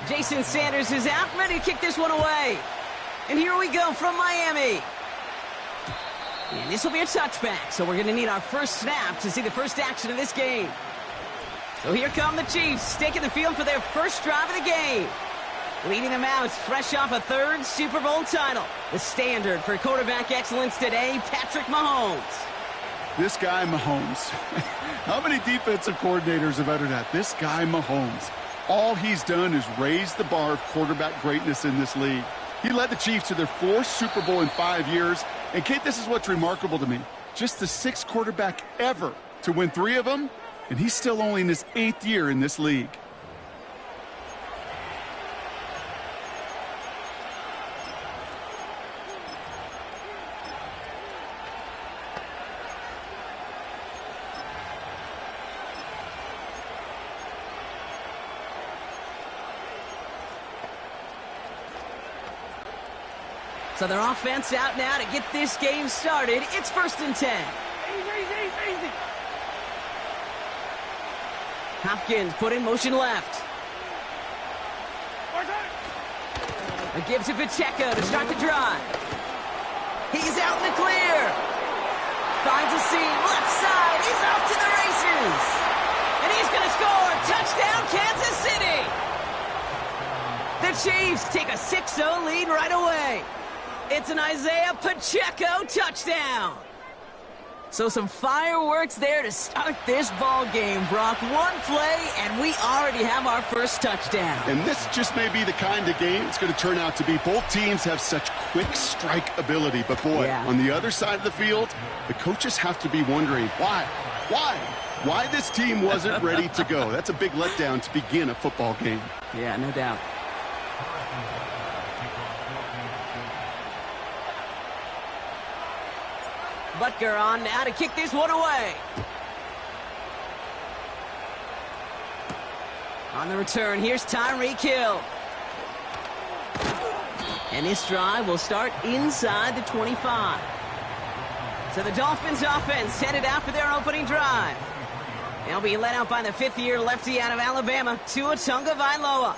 Jason Sanders is out, ready to kick this one away. And here we go from Miami. And this will be a touchback, so we're going to need our first snap to see the first action of this game. So here come the Chiefs, taking the field for their first drive of the game. Leading them out, fresh off a third Super Bowl title. The standard for quarterback excellence today, Patrick Mahomes. This guy, Mahomes. How many defensive coordinators have uttered that? This guy, Mahomes. All he's done is raise the bar of quarterback greatness in this league. He led the Chiefs to their 4th Super Bowl in 5 years. And, Kate, this is what's remarkable to me. Just the 6th quarterback ever to win 3 of them, and he's still only in his 8th year in this league. So their offense out now to get this game started. It's 1st and 10. Easy. Hopkins put in motion left. A give to Pacheco to start the drive. He's out in the clear. Finds a seam, left side. He's off to the races. And he's going to score. Touchdown, Kansas City. The Chiefs take a 6-0 lead right away. It's an Isaiah Pacheco touchdown. So some fireworks there to start this ball game, Brock. One play, and we already have our first touchdown. And this just may be the kind of game it's going to turn out to be. Both teams have such quick strike ability. But, boy, on the other side of the field, the coaches have to be wondering, why this team wasn't ready to go. That's a big letdown to begin a football game. Yeah, no doubt. Butker on now to kick this one away. On the return, here's Tyreek Hill. And this drive will start inside the 25. So the Dolphins offense headed out for their opening drive. They'll be led out by the 5th-year lefty out of Alabama, Tua Tagovailoa.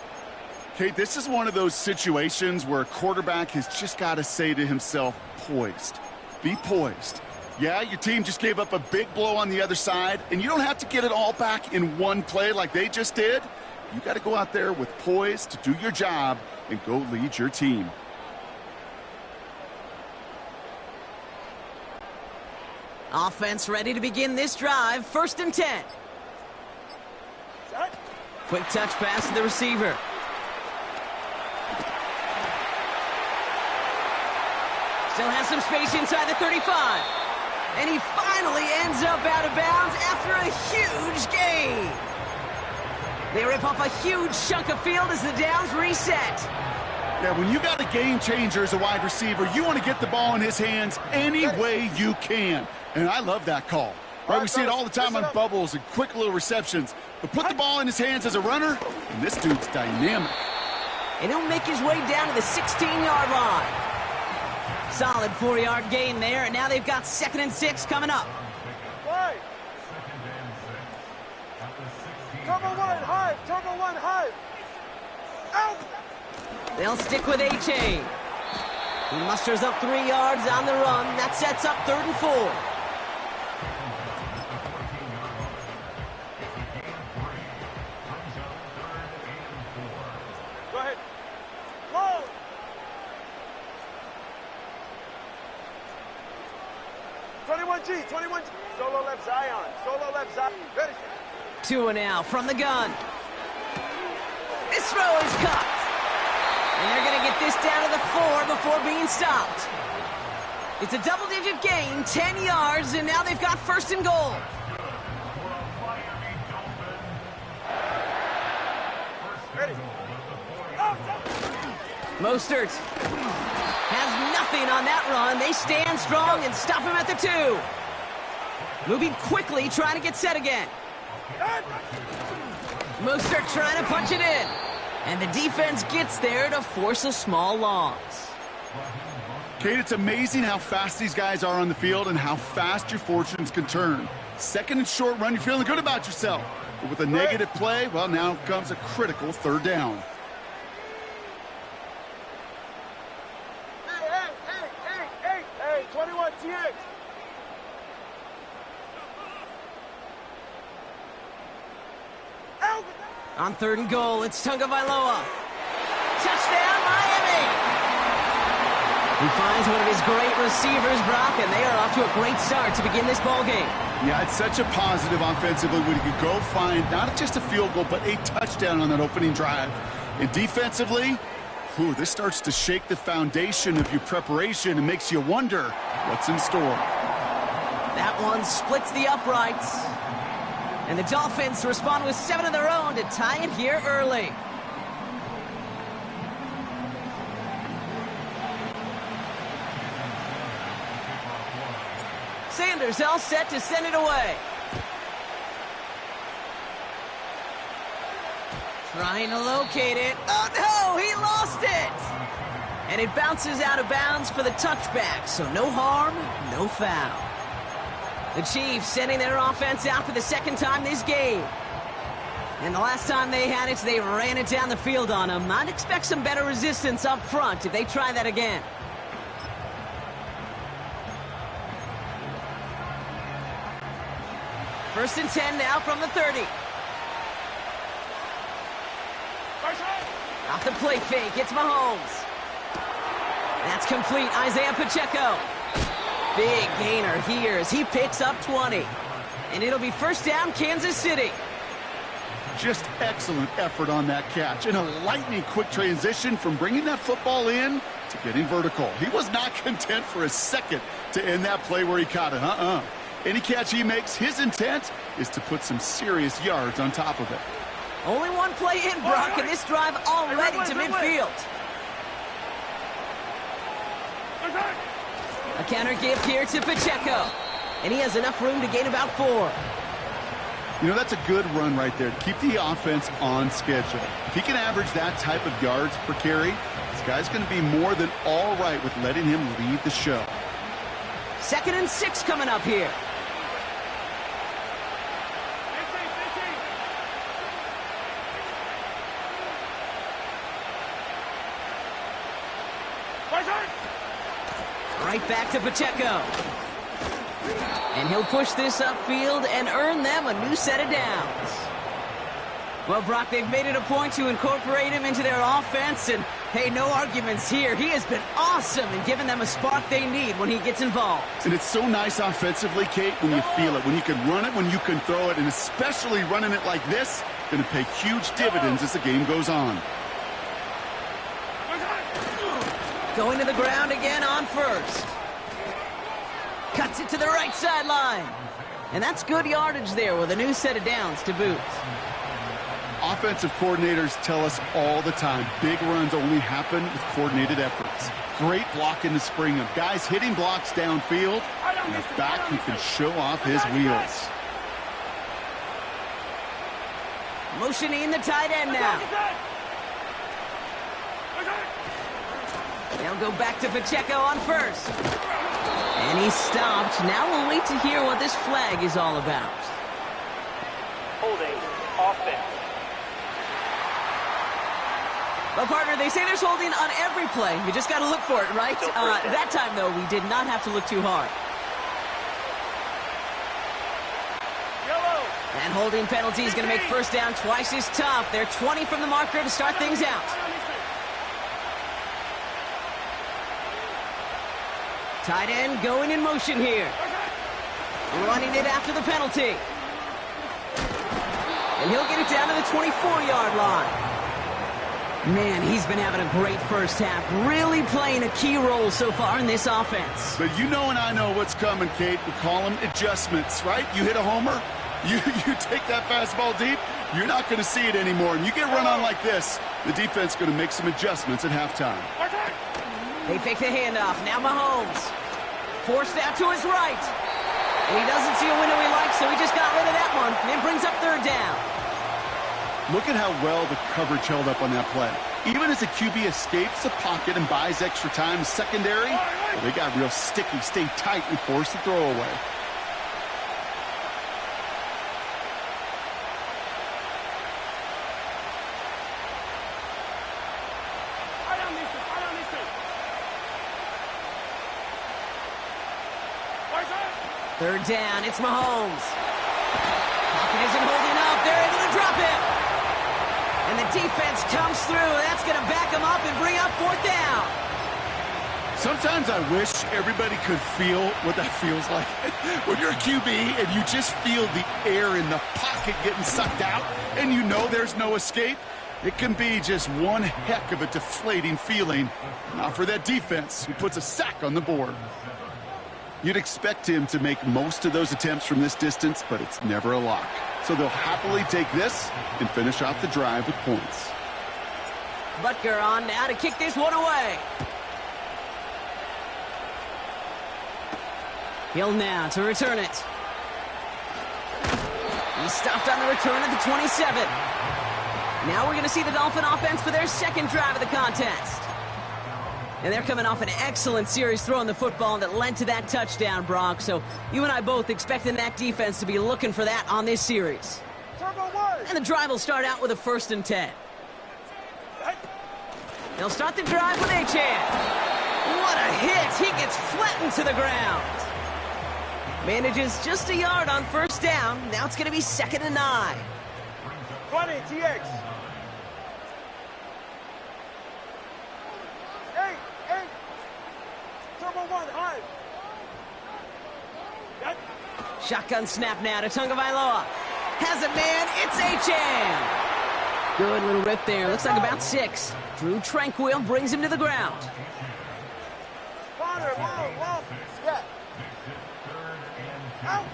Kate, this is one of those situations where a quarterback has just got to say to himself, poised. Be poised. Yeah, your team just gave up a big blow on the other side, and you don't have to get it all back in one play like they just did. You got to go out there with poise to do your job and go lead your team. Offense ready to begin this drive. 1st and 10. Quick touch pass to the receiver. Still has some space inside the 35. And he finally ends up out of bounds after a huge gain. They rip off a huge chunk of field as the downs reset. Yeah, when you got a game changer as a wide receiver, you want to get the ball in his hands any way you can. And I love that call. Right, we see it all the time on bubbles and quick little receptions. But put the ball in his hands as a runner, and this dude's dynamic. And he'll make his way down to the 16-yard line. Solid 4-yard gain there, and now they've got 2nd and 6 coming up. Turbo one, high. Out. They'll stick with A-Chain. He musters up 3 yards on the run. That sets up 3rd and 4. Go ahead. Whoa. 21G. Solo left Zion. Ready. Tua now from the gun. This throw is cut. And they're going to get this down to the 4 before being stopped. It's a double-digit gain, 10 yards, and now they've got 1st and goal. Ready. Mostert has nothing on that run. They stand strong and stop him at the 2. Moving quickly, trying to get set again. Mostert trying to punch it in. And the defense gets there to force a small loss. Kate, it's amazing how fast these guys are on the field and how fast your fortunes can turn. 2nd and short run, you're feeling good about yourself. But with a negative play, well, now comes a critical third down. Hey, 21 TX. On 3rd and goal, it's Tagovailoa. Touchdown, Miami! He finds one of his great receivers, Brock, and they are off to a great start to begin this ball game. Yeah, it's such a positive offensively when you could go find not just a field goal, but a touchdown on that opening drive. And defensively, this starts to shake the foundation of your preparation and makes you wonder what's in store. That one splits the uprights. And the Dolphins respond with 7 of their own to tie it here early. Sanders all set to send it away. Trying to locate it. Oh, no! He lost it! And it bounces out of bounds for the touchback, so no harm, no foul. The Chiefs sending their offense out for the 2nd time this game. And the last time they had it, they ran it down the field on them. I'd expect some better resistance up front if they try that again. First and 10 now from the 30. Off the play fake, it's Mahomes. That's complete, Isaiah Pacheco. Big gainer here as he picks up 20. And it'll be first down, Kansas City. Just excellent effort on that catch. And a lightning quick transition from bringing that football in to getting vertical. He was not content for a second to end that play where he caught it. Any catch he makes, his intent is to put some serious yards on top of it. Only one play in, Brock, and this drive already to midfield. A counter give here to Pacheco. And he has enough room to gain about 4. You know, that's a good run right there to keep the offense on schedule. If he can average that type of yards per carry, this guy's going to be more than all right with letting him lead the show. 2nd and 6 coming up here. Right back to Pacheco. And he'll push this upfield and earn them a new set of downs. Well, Brock, they've made it a point to incorporate him into their offense, and hey, no arguments here. He has been awesome in giving them a spark they need when he gets involved. And it's so nice offensively, Kate, when you feel it, when you can run it, when you can throw it, and especially running it like this, going to pay huge dividends as the game goes on. Going to the ground again on first. Cuts it to the right sideline. And that's good yardage there with a new set of downs to boot. Offensive coordinators tell us all the time, big runs only happen with coordinated efforts. Great blocking to spring them. Guys hitting blocks downfield, and a back who can show off his wheels. Motioning the tight end now. They'll go back to Pacheco on first. And he's stopped. Now we'll wait to hear what this flag is all about. Holding offense. Well, partner, they say there's holding on every play. You just got to look for it, right? That time, though, we did not have to look too hard. Yellow. And holding penalty is going to make first down twice as tough. They're 20 from the marker to start things out. Tight end going in motion here. Running it after the penalty. And he'll get it down to the 24-yard line. Man, he's been having a great first half, really playing a key role so far in this offense. But you know and I know what's coming, Kate. We call them adjustments, right? You hit a homer, you take that fastball deep, you're not going to see it anymore. And you get run on like this, the defense is going to make some adjustments at halftime. They fake the handoff. Now Mahomes. Forced out to his right. And he doesn't see a window he likes, so he just got rid of that one. And brings up third down. Look at how well the coverage held up on that play. Even as the QB escapes the pocket and buys extra time secondary, well, they got real sticky, stayed tight, and forced the throw away. Third down, it's Mahomes. Pocket isn't holding up. They're able to drop him. And the defense comes through. That's going to back him up and bring up fourth down. Sometimes I wish everybody could feel what that feels like. When you're a QB and you just feel the air in the pocket getting sucked out and you know there's no escape, it can be just one heck of a deflating feeling. Not for that defense who puts a sack on the board. You'd expect him to make most of those attempts from this distance, but it's never a lock. So they'll happily take this and finish off the drive with points. Butker on now to kick this one away. Hill now to return it. He stopped on the return at the 27. Now we're going to see the Dolphin offense for their second drive of the contest. And they're coming off an excellent series throwing the football that led to that touchdown, Brock. So you and I both expecting that defense to be looking for that on this series. And the drive will start out with a 1st and 10. They'll start the drive with Achan. What a hit! He gets flattened to the ground. Manages just a yard on 1st down. Now it's going to be 2nd and 9. 20, TX. 8. Turbo 1, high. Shotgun snap now to Tagovailoa. Has it, man. It's Achan. Good little rip there. Looks like about 6. Drew Tranquil brings him to the ground. Connor, long. Yeah. Out.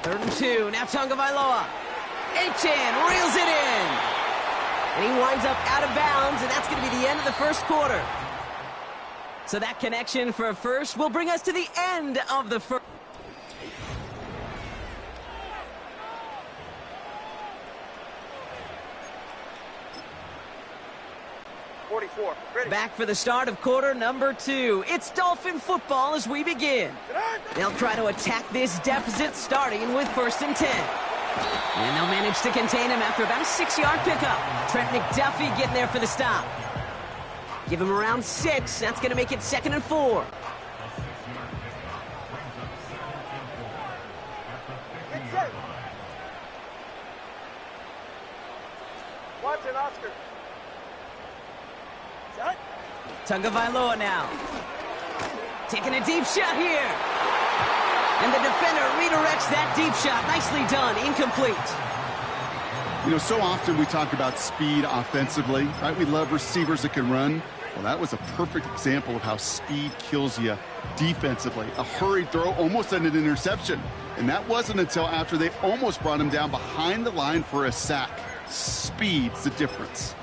3rd and 2. Now Tagovailoa. Achan reels it in. And he winds up out of bounds, and that's going to be the end of the 1st quarter. So that connection for a first will bring us to the end of the 1st. Back for the start of quarter number 2. It's Dolphin football as we begin. They'll try to attack this deficit starting with 1st and 10. And they'll manage to contain him after about a 6-yard pickup. Trent McDuffie getting there for the stop. Give him around 6. That's going to make it 2nd and 4. Watson, Oscar. Tagovailoa now. Taking a deep shot here. And the defender redirects that deep shot. Nicely done. Incomplete. You know, so often we talk about speed offensively, right? We love receivers that can run. Well, that was a perfect example of how speed kills you defensively. A hurried throw, almost an interception. And that wasn't until after they almost brought him down behind the line for a sack. Speed's the difference.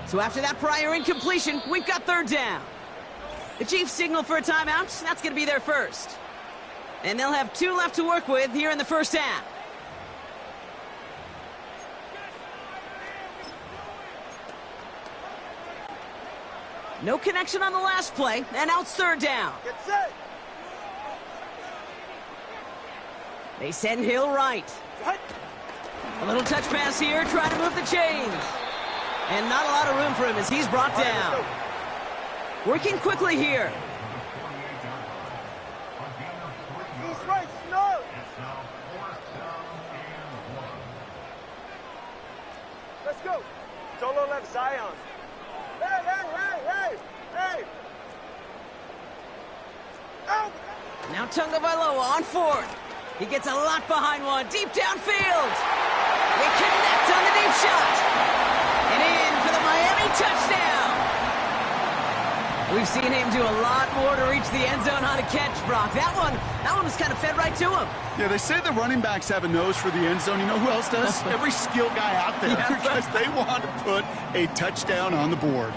So after that prior incompletion, we've got 3rd down. The Chiefs signal for a timeout. That's going to be their first. And they'll have 2 left to work with here in the 1st half. No connection on the last play, and now it's 3rd down. Get set. They send Hill right. A little touch pass here, trying to move the chains. And not a lot of room for him as he's brought down. Working quickly here. He's right, snow. Let's go. Solo left, Zion. Hey. Out. Now Tagovailoa on 4th. He gets a lot behind one, deep downfield. They connect on the deep shot. And in for the Miami touchdown. We've seen him do a lot more to reach the end zone on a catch, Brock. That one was kind of fed right to him. Yeah, they say the running backs have a nose for the end zone. You know who else does? Every skill guy out there. Yeah, because they want to put a touchdown on the board.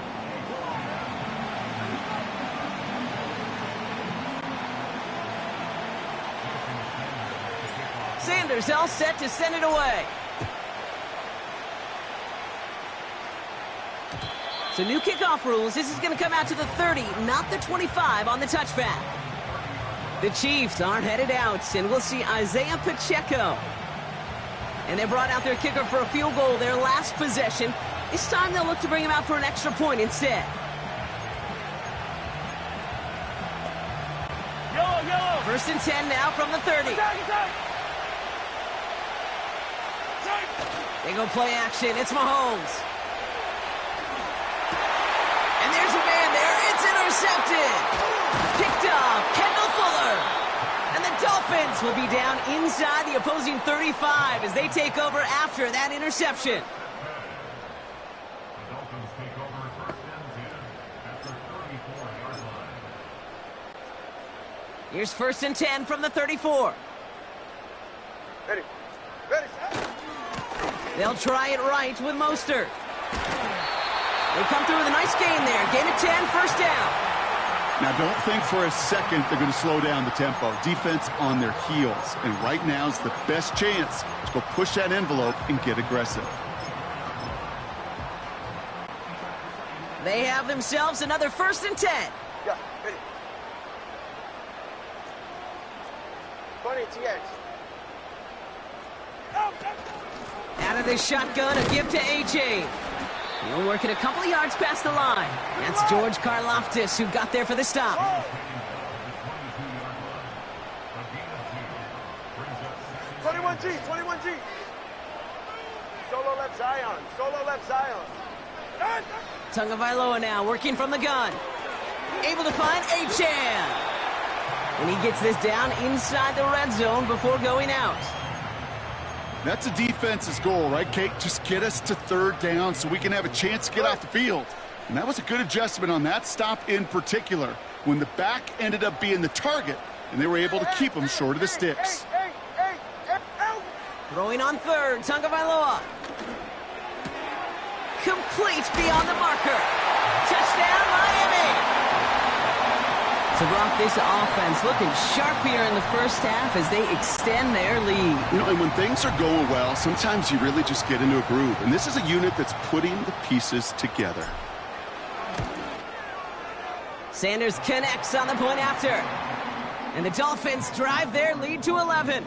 Sanders all set to send it away. So new kickoff rules. This is going to come out to the 30, not the 25 on the touchback. The Chiefs aren't headed out, and we'll see Isaiah Pacheco. And they brought out their kicker for a field goal their last possession. This time they'll look to bring him out for an extra point instead. Yellow. First and 10 now from the 30. They go play action. It's Mahomes. And there's a man there. It's intercepted. Picked off. Kendall Fuller. And the Dolphins will be down inside the opposing 35 as they take over after that interception. Here's first and 10 from the 34. Ready. Ready. They'll try it right with Mostert. They come through with a nice gain there. Gain of 10, first down. Now, don't think for a second they're going to slow down the tempo. Defense on their heels. And right now is the best chance to go push that envelope and get aggressive. They have themselves another first and 10. Yeah, ready. 20 TX. Out of the shotgun, a give to AJ. He'll work it a couple of yards past the line. That's George Karlaftis who got there for the stop. 21G, 21G. Solo left Zion, solo left Zion. Tagovailoa now working from the gun. Able to find Achan. And he gets this down inside the red zone before going out. That's a defense's goal, right, Kate? Just get us to third down so we can have a chance to get off the field. And that was a good adjustment on that stop in particular, when the back ended up being the target, and they were able to keep him short of the sticks. Throwing on third, Tagovailoa. Complete beyond the marker. Touchdown, Miami! To rock this offense, looking sharp here in the first half as they extend their lead. You know, and when things are going well, sometimes you really just get into a groove. And this is a unit that's putting the pieces together. Sanders connects on the point after. And the Dolphins drive their lead to 11.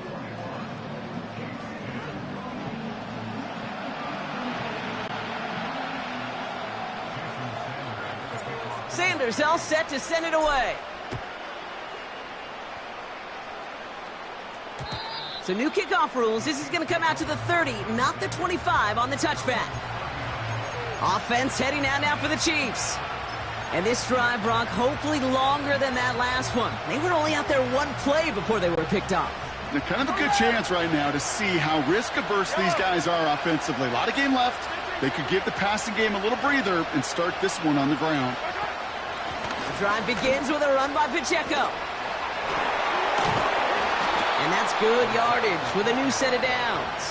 Sanders all set to send it away. So new kickoff rules. This is going to come out to the 30, not the 25 on the touchback. Offense heading out now for the Chiefs. And this drive, Brock, hopefully longer than that last one. They were only out there one play before they were picked off. They're kind of a good chance right now to see how risk-averse these guys are offensively. A lot of game left. They could give the passing game a little breather and start this one on the ground. The drive begins with a run by Pacheco. And that's good yardage with a new set of downs.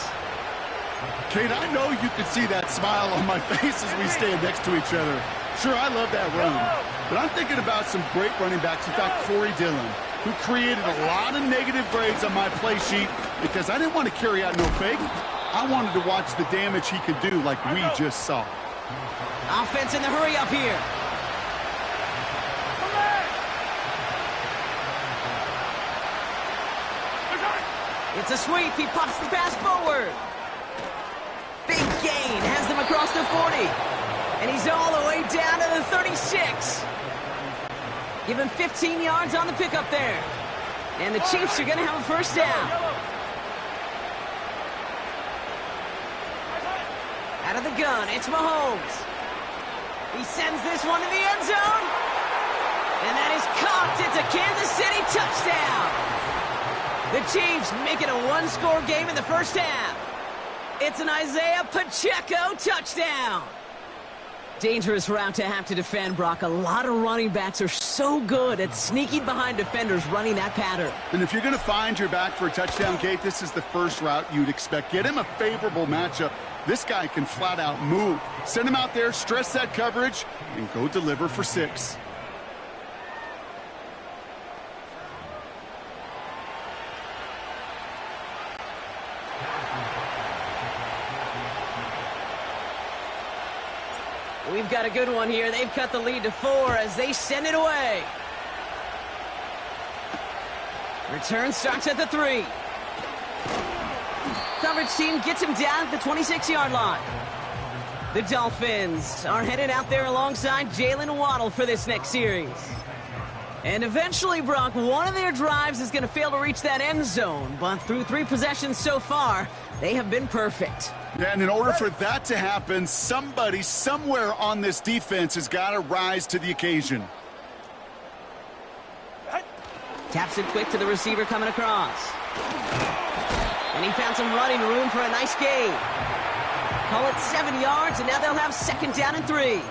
Kate, I know you can see that smile on my face as we stand next to each other. Sure, I love that run. But I'm thinking about some great running backs. In fact, Corey Dillon, who created a lot of negative grades on my play sheet because I didn't want to carry out no fake. I wanted to watch the damage he could do like we just saw. Offense in the hurry up here. It's a sweep. He pops the pass forward. Big gain. Has them across the 40. And he's all the way down to the 36. Give him 15 yards on the pickup there. And the Chiefs are going to have a first down. Out of the gun, it's Mahomes. He sends this one to the end zone. And that is caught. It's a Kansas City touchdown. The Chiefs make it a one-score game in the first half. It's an Isaiah Pacheco touchdown. Dangerous route to have to defend, Brock. A lot of running backs are so good at sneaking behind defenders running that pattern. And if you're going to find your back for a touchdown, Kate, this is the first route you'd expect. Get him a favorable matchup. This guy can flat out move. Send him out there, stress that coverage, and go deliver for 6. We've got a good one here. They've cut the lead to 4 as they send it away. Return starts at the 3. Coverage team gets him down at the 26-yard line. The Dolphins are headed out there alongside Jalen Waddle for this next series. And eventually, Brock, one of their drives is going to fail to reach that end zone. But through 3 possessions so far, they have been perfect. Yeah, and in order for that to happen, somebody somewhere on this defense has got to rise to the occasion. Taps it quick to the receiver coming across. And he found some running room for a nice gain. Call it 7 yards, and now they'll have 2nd down and 3.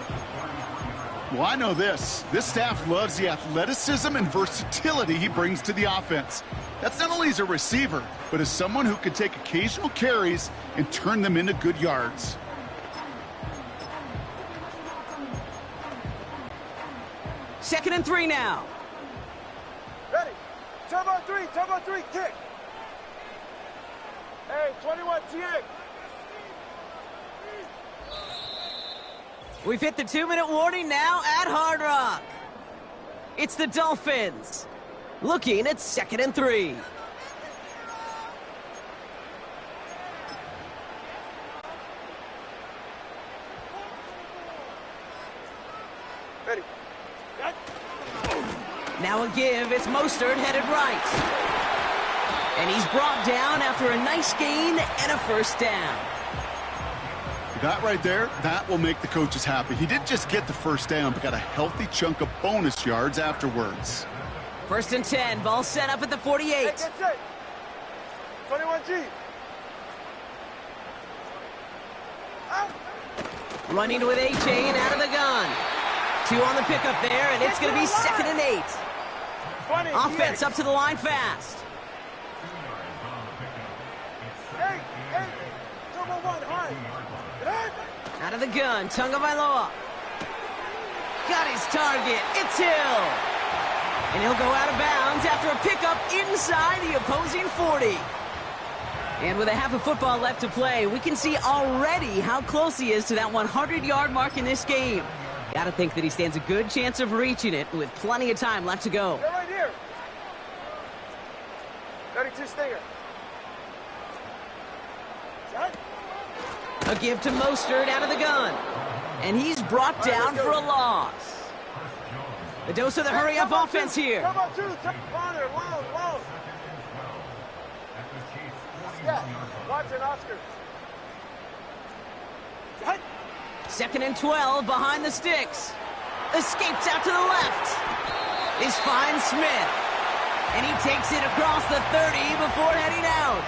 Well, I know this. This staff loves the athleticism and versatility he brings to the offense. That's not only as a receiver, but as someone who can take occasional carries and turn them into good yards. Second and 3 now. Ready. Turbo 3, kick. Hey, 21, TX. We've hit the 2-minute warning now at Hard Rock. It's the Dolphins looking at 2nd and 3. Ready. Now a give. It's Mostert headed right. And he's brought down after a nice gain and a 1st down. That right there, that will make the coaches happy. He didn't just get the 1st down, but got a healthy chunk of bonus yards afterwards. 1st and 10. Ball set up at the 48. Hey, get set. 21G. Out. Running with A-Chain out of the gun. 2 on the pickup there, and it's going to be 2nd and 8. 20, Offense up to the line fast. Hey, Turbo 1, high. Out of the gun, Tagovailoa. Got his target. It's Hill. And he'll go out of bounds after a pickup inside the opposing 40. And with a half of football left to play, we can see already how close he is to that 100-yard mark in this game. Gotta think that he stands a good chance of reaching it with plenty of time left to go. They're right here. 32 Stinger. Shot. A give to Mostert out of the gun. And he's brought down for a loss. A dose of the hurry-up offense here. Come on, 2, corner, long. Yeah, Watson, Oscar. Shot. 2nd and 12 behind the sticks. Escapes out to the left. Is finds Smith. And he takes it across the 30 before heading out.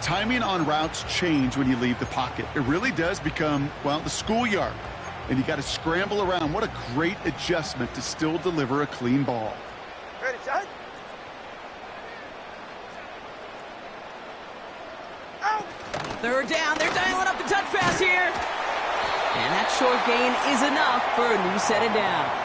Timing on routes change when you leave the pocket. It really does become, well, the schoolyard. And you got to scramble around. What a great adjustment to still deliver a clean ball. Ready, shot. Out. 3rd down. They're dialing up the touch pass here. And that short gain is enough for a new set of downs.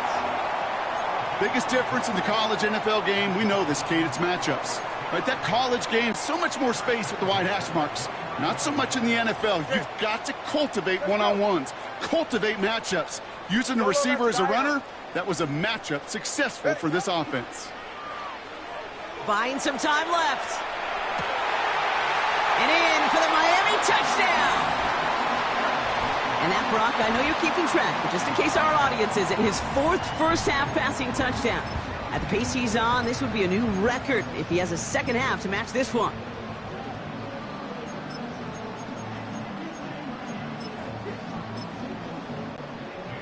Biggest difference in the college NFL game, we know this, Kate, it's matchups. Right, that college game, so much more space with the wide hash marks. Not so much in the NFL. You've got to cultivate one-on-ones, cultivate matchups. Using the receiver as a runner, that was a matchup successful for this offense. Buying some time left. And in for the Miami touchdown. And that, Brock, I know you're keeping track, but just in case our audience isn't, his 4th first-half passing touchdown. At the pace he's on, this would be a new record if he has a 2nd half to match this one.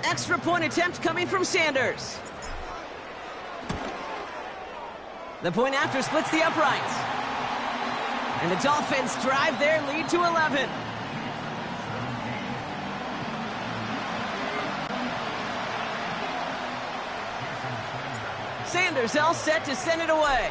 Extra point attempt coming from Sanders. The point after splits the uprights. And the Dolphins drive their lead to 11. Sanders all set to send it away.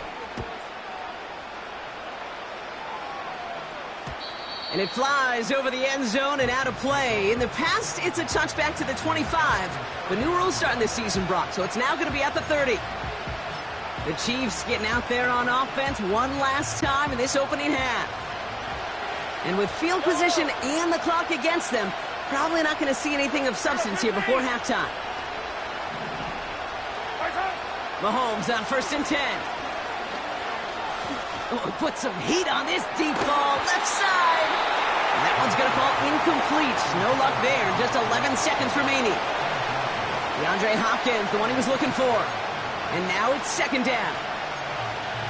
And it flies over the end zone and out of play. In the past, it's a touchback to the 25. But new rules starting this season, Brock, so it's now going to be at the 30. The Chiefs getting out there on offense one last time in this opening half. And with field position and the clock against them, probably not going to see anything of substance here before halftime. Mahomes on 1st and 10. Oh, put some heat on this deep ball, left side. And that one's going to fall incomplete. No luck there, just 11 seconds remaining. DeAndre Hopkins, the one he was looking for. And now it's second down.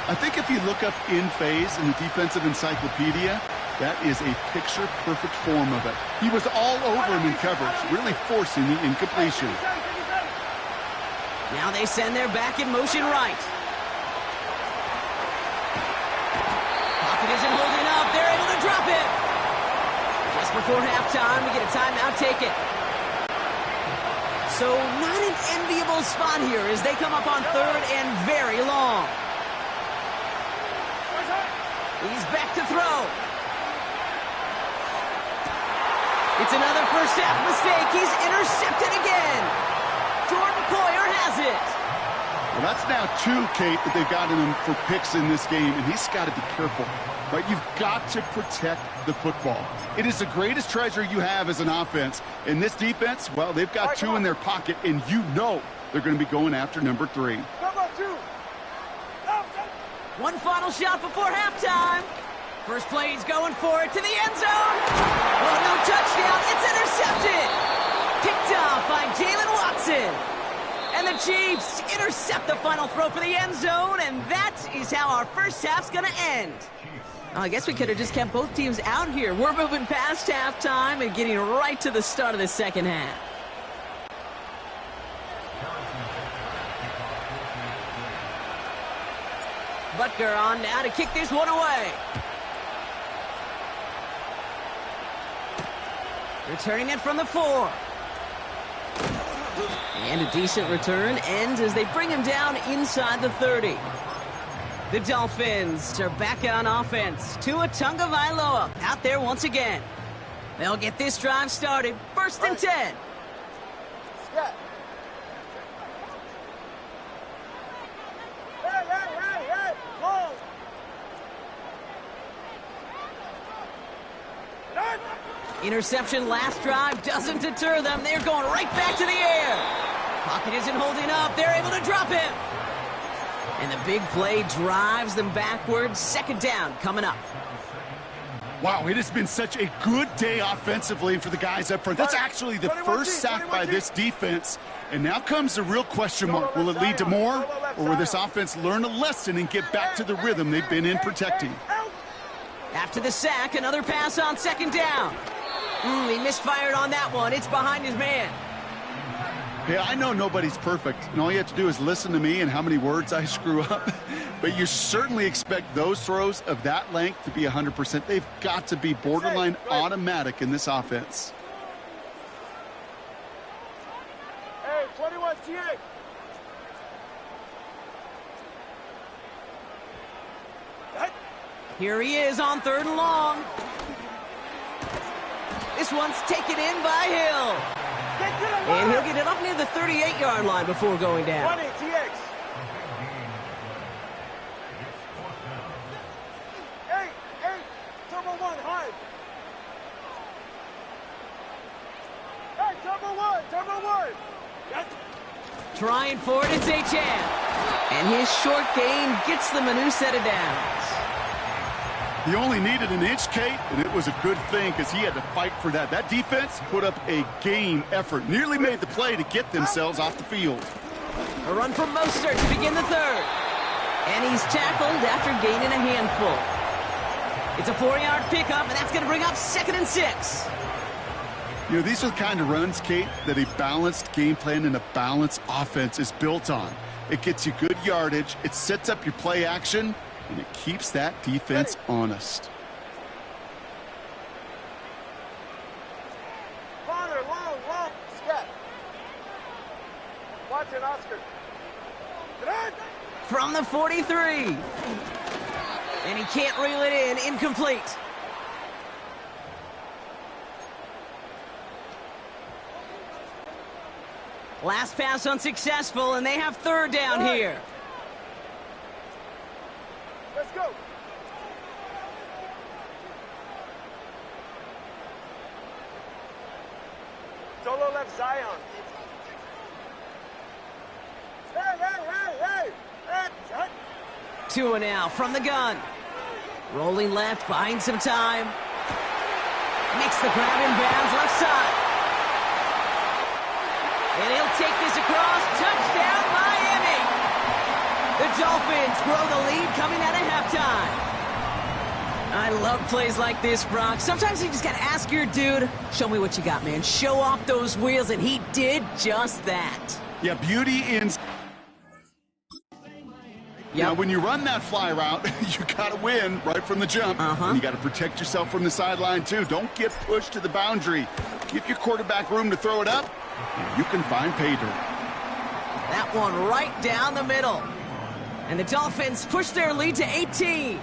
I think if you look up in phase in the defensive encyclopedia, that is a picture-perfect form of it. He was all over him in coverage, really forcing the incompletion. Now they send their back in motion right. Pocket isn't holding up. They're able to drop it. Just before halftime, we get a timeout taken. So not an enviable spot here as they come up on third and very long. He's back to throw. It's another first half mistake. He's intercepted again. Jordan Poyer has it. Well, that's now 2, Kate, that they've gotten him for picks in this game, and he's got to be careful. Right? You've got to protect the football. It is the greatest treasure you have as an offense. And this defense, well, they've got 2 in their pocket, and you know they're going to be going after number 3. Come on, 2. One final shot before halftime. First play, he's going for it to the end zone. Oh, no touchdown. It's intercepted. Picked off by Jalen Watson. And the Chiefs intercept the final throw for the end zone, and that is how our first half's going to end. Oh, I guess we could have just kept both teams out here. We're moving past halftime and getting right to the start of the second half. Butker on now to kick this one away. Returning it from the 4. And a decent return ends as they bring him down inside the 30. The Dolphins are back on offense. Tua Tagovailoa out there once again. They'll get this drive started. First and 10. Scott. Hey. Long. Interception last drive doesn't deter them. They're going right back to the air. Pocket isn't holding up. They're able to drop him. And the big play drives them backwards. Second down coming up. Wow, it has been such a good day offensively for the guys up front. That's actually the first sack by this defense. And now comes the real question mark. Will it lead to more? Or will this offense learn a lesson and get back to the rhythm they've been in protecting? After the sack, another pass on second down. He misfired on that one. It's behind his man. Hey, I know nobody's perfect, and all you have to do is listen to me and how many words I screw up. But you certainly expect those throws of that length to be 100%. They've got to be borderline automatic in this offense. Hey, 21 TA. Here he is on third and long. This one's taken in by Hill. And he'll get it up near the 38-yard line before going down. 20 TX. Hey, turbo 1, high. Hey, turbo 1. Trying for it, it's H.M. And his short gain gets them a new set of downs. He only needed an inch, Kate, and it was a good thing because he had to fight for that. That defense put up a game effort, nearly made the play to get themselves off the field. A run from Mostert to begin the third. And he's tackled after gaining a handful. It's a 4-yard pickup, and that's going to bring up 2nd and 6. You know, these are the kind of runs, Kate, that a balanced game plan and a balanced offense is built on. It gets you good yardage, it sets up your play action, and it keeps that defense honest. Connor, long, Scott. Watson, Oscar. From the 43. And he can't reel it in. Incomplete. Last pass unsuccessful, and they have third down here. Let's go. Solo left Zion. Hey. Tua now from the gun. Rolling left, buying some time. Makes the grab in bounds left side. And he'll take this across. Touchdown, Miami. Dolphins grow the lead coming out of halftime. I love plays like this, Brock. Sometimes you just got to ask your dude, show me what you got, man. Show off those wheels, and he did just that. Yeah, beauty in... Now, when you run that fly route, you got to win right from the jump. And you got to protect yourself from the sideline, too. Don't get pushed to the boundary. Give your quarterback room to throw it up, and you can find pay dirt. That one right down the middle. And the Dolphins push their lead to 18.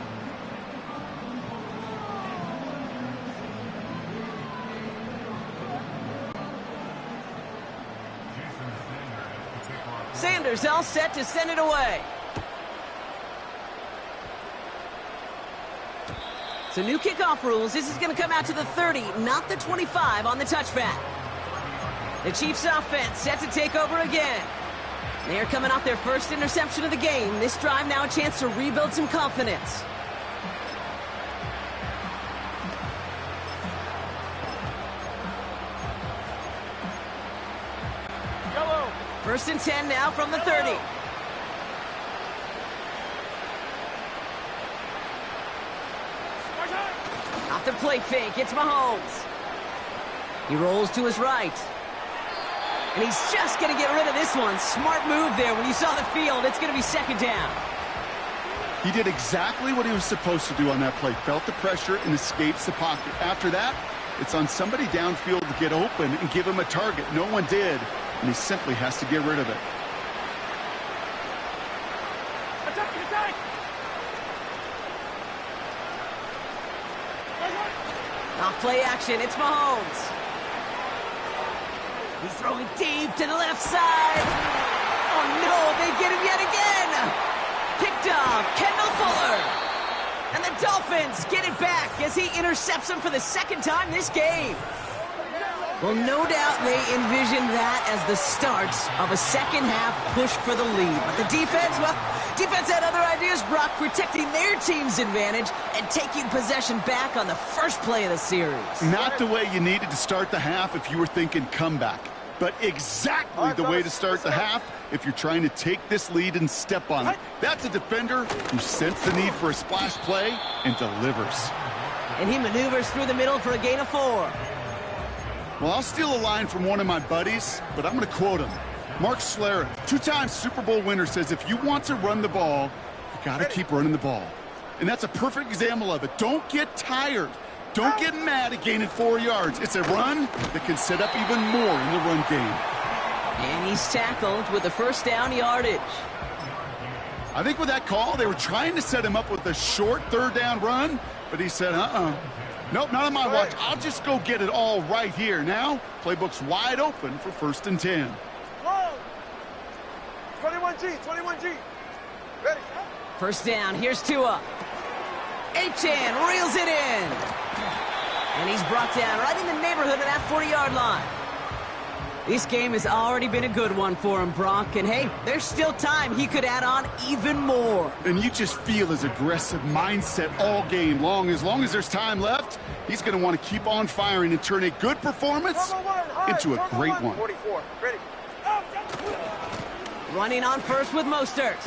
Sanders all set to send it away. So new kickoff rules. This is going to come out to the 30, not the 25 on the touchback. The Chiefs offense set to take over again. They're coming off their first interception of the game. This drive now a chance to rebuild some confidence. Yellow. First and 10 now from the 30. Off the play fake, it's Mahomes. He rolls to his right. And he's just going to get rid of this one. Smart move there. When you saw the field, it's going to be second down. He did exactly what he was supposed to do on that play. Felt the pressure and escapes the pocket. After that, it's on somebody downfield to get open and give him a target. No one did, and he simply has to get rid of it. Attack, attack. Off play action, it's Mahomes. He's throwing deep to the left side. Oh no, they get him yet again. Picked off, Kendall Fuller. And the Dolphins get it back as he intercepts him for the second time this game. Well, no doubt they envisioned that as the start of a second half push for the lead. But the defense, well, defense had other ideas, Brock, protecting their team's advantage and taking possession back on the first play of the series. Not the way you needed to start the half if you were thinking comeback, but exactly the way to start the half if you're trying to take this lead and step on it. That's a defender who sensed the need for a splash play and delivers. And he maneuvers through the middle for a gain of 4. Well, I'll steal a line from one of my buddies, but I'm going to quote him. Mark Schlereth, 2-time Super Bowl winner, says if you want to run the ball, you got to keep running the ball. And that's a perfect example of it. Don't get tired. Don't get mad at gaining 4 yards. It's a run that can set up even more in the run game. And he's tackled with the first down yardage. I think with that call, they were trying to set him up with a short third down run, but he said, nope, not on my watch. I'll just go get it all right here. Now, playbook's wide open for 1st and 10. Whoa. 21G, 21G. Ready? First down, here's Tua. Achane reels it in. And he's brought down right in the neighborhood of that 40-yard line. This game has already been a good one for him, Brock. And, hey, there's still time. He could add on even more. And you just feel his aggressive mindset all game long. As long as there's time left, he's going to want to keep on firing and turn a good performance into a great one. 44. Ready? Running on first with Mostert.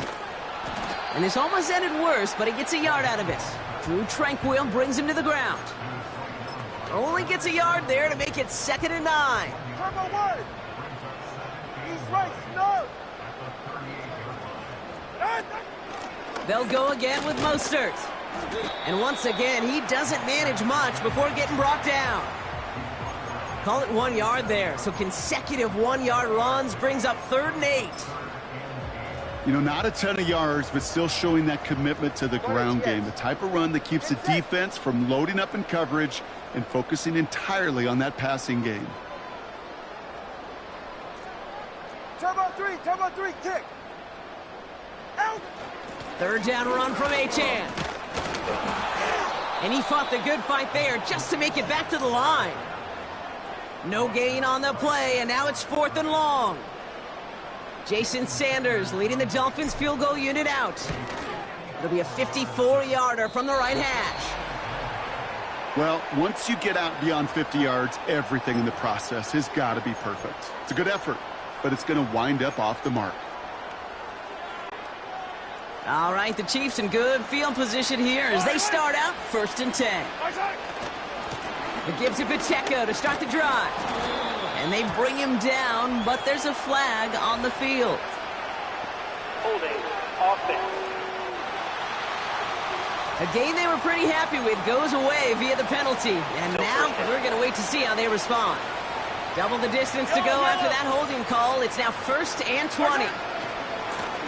And this almost ended worse, but he gets a yard out of it. Drew Tranquil brings him to the ground. Only gets a yard there to make it 2nd and 9. Turbo 1. He's right, no. They'll go again with Mostert. And once again, he doesn't manage much before getting brought down. Call it 1 yard there. So consecutive 1-yard runs brings up 3rd and 8. You know, not a ton of yards, but still showing that commitment to the ground game. The type of run that keeps the defense from loading up in coverage and focusing entirely on that passing game. Turbo 3, kick. Out. 3rd down run from Achane. And he fought the good fight there just to make it back to the line. No gain on the play, and now it's 4th and long. Jason Sanders leading the Dolphins field goal unit out. It'll be a 54-yarder from the right hash. Well, once you get out beyond 50 yards, everything in the process has got to be perfect. It's a good effort, but it's going to wind up off the mark. All right, the Chiefs in good field position here as they start out 1st and 10. It gives it Pacheco to start the drive. And they bring him down, but there's a flag on the field. Holding offense. A game they were pretty happy with goes away via the penalty. And now we're going to wait to see how they respond. Double the distance to go after that holding call. It's now 1st and 20.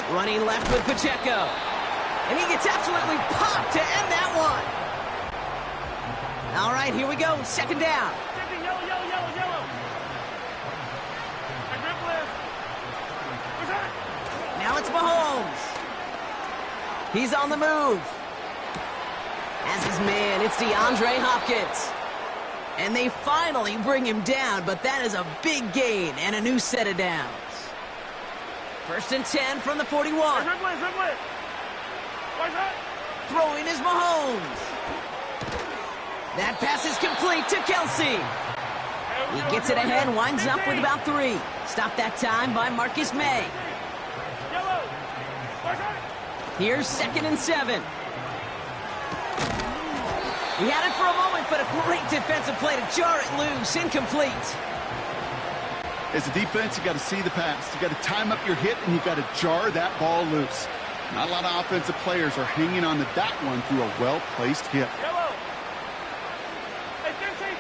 Running left with Pacheco. And he gets absolutely popped to end that one. All right, here we go. 2nd down. Yellow. Now it's Mahomes. He's on the move. As his man, it's DeAndre Hopkins. And they finally bring him down, but that is a big gain and a new set of downs. 1st and 10 from the 41. Throwing is Mahomes. That pass is complete to Kelsey. He gets it ahead, winds up with about 3. Stopped that time by Marcus May. Here's 2nd and 7. He had it for a moment, but a great defensive play to jar it loose. Incomplete. As a defense, you got to see the pass. You got to time up your hit, and you got to jar that ball loose. Not a lot of offensive players are hanging on to that one through a well-placed hit. Yellow. Hey, 15.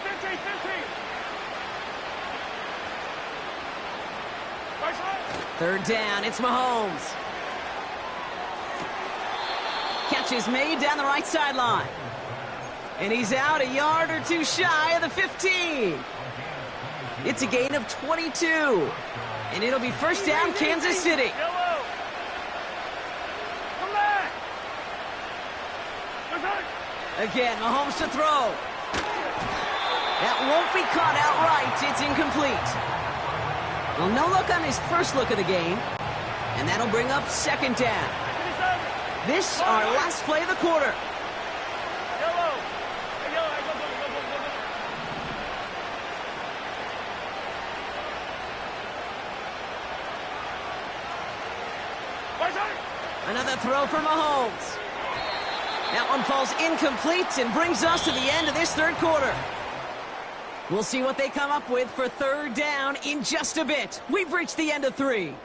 3rd down, it's Mahomes. Catch is made down the right sideline. And he's out a yard or 2 shy of the 15. It's a gain of 22. And it'll be 1st down, Kansas City. Yellow. Come back. Again, Mahomes to throw. That won't be caught outright. It's incomplete. Well, no look on his first look of the game. And that'll bring up 2nd down. This, our last play of the quarter. Another throw for Mahomes. That one falls incomplete and brings us to the end of this 3rd quarter. We'll see what they come up with for 3rd down in just a bit. We've reached the end of 3.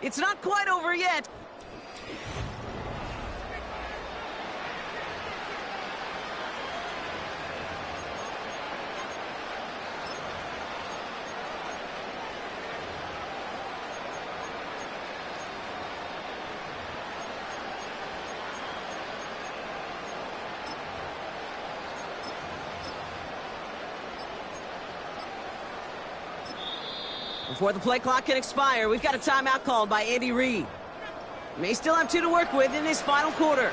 It's not quite over yet. Before the play clock can expire, we've got a timeout called by Andy Reid. May still have 2 to work with in his final quarter.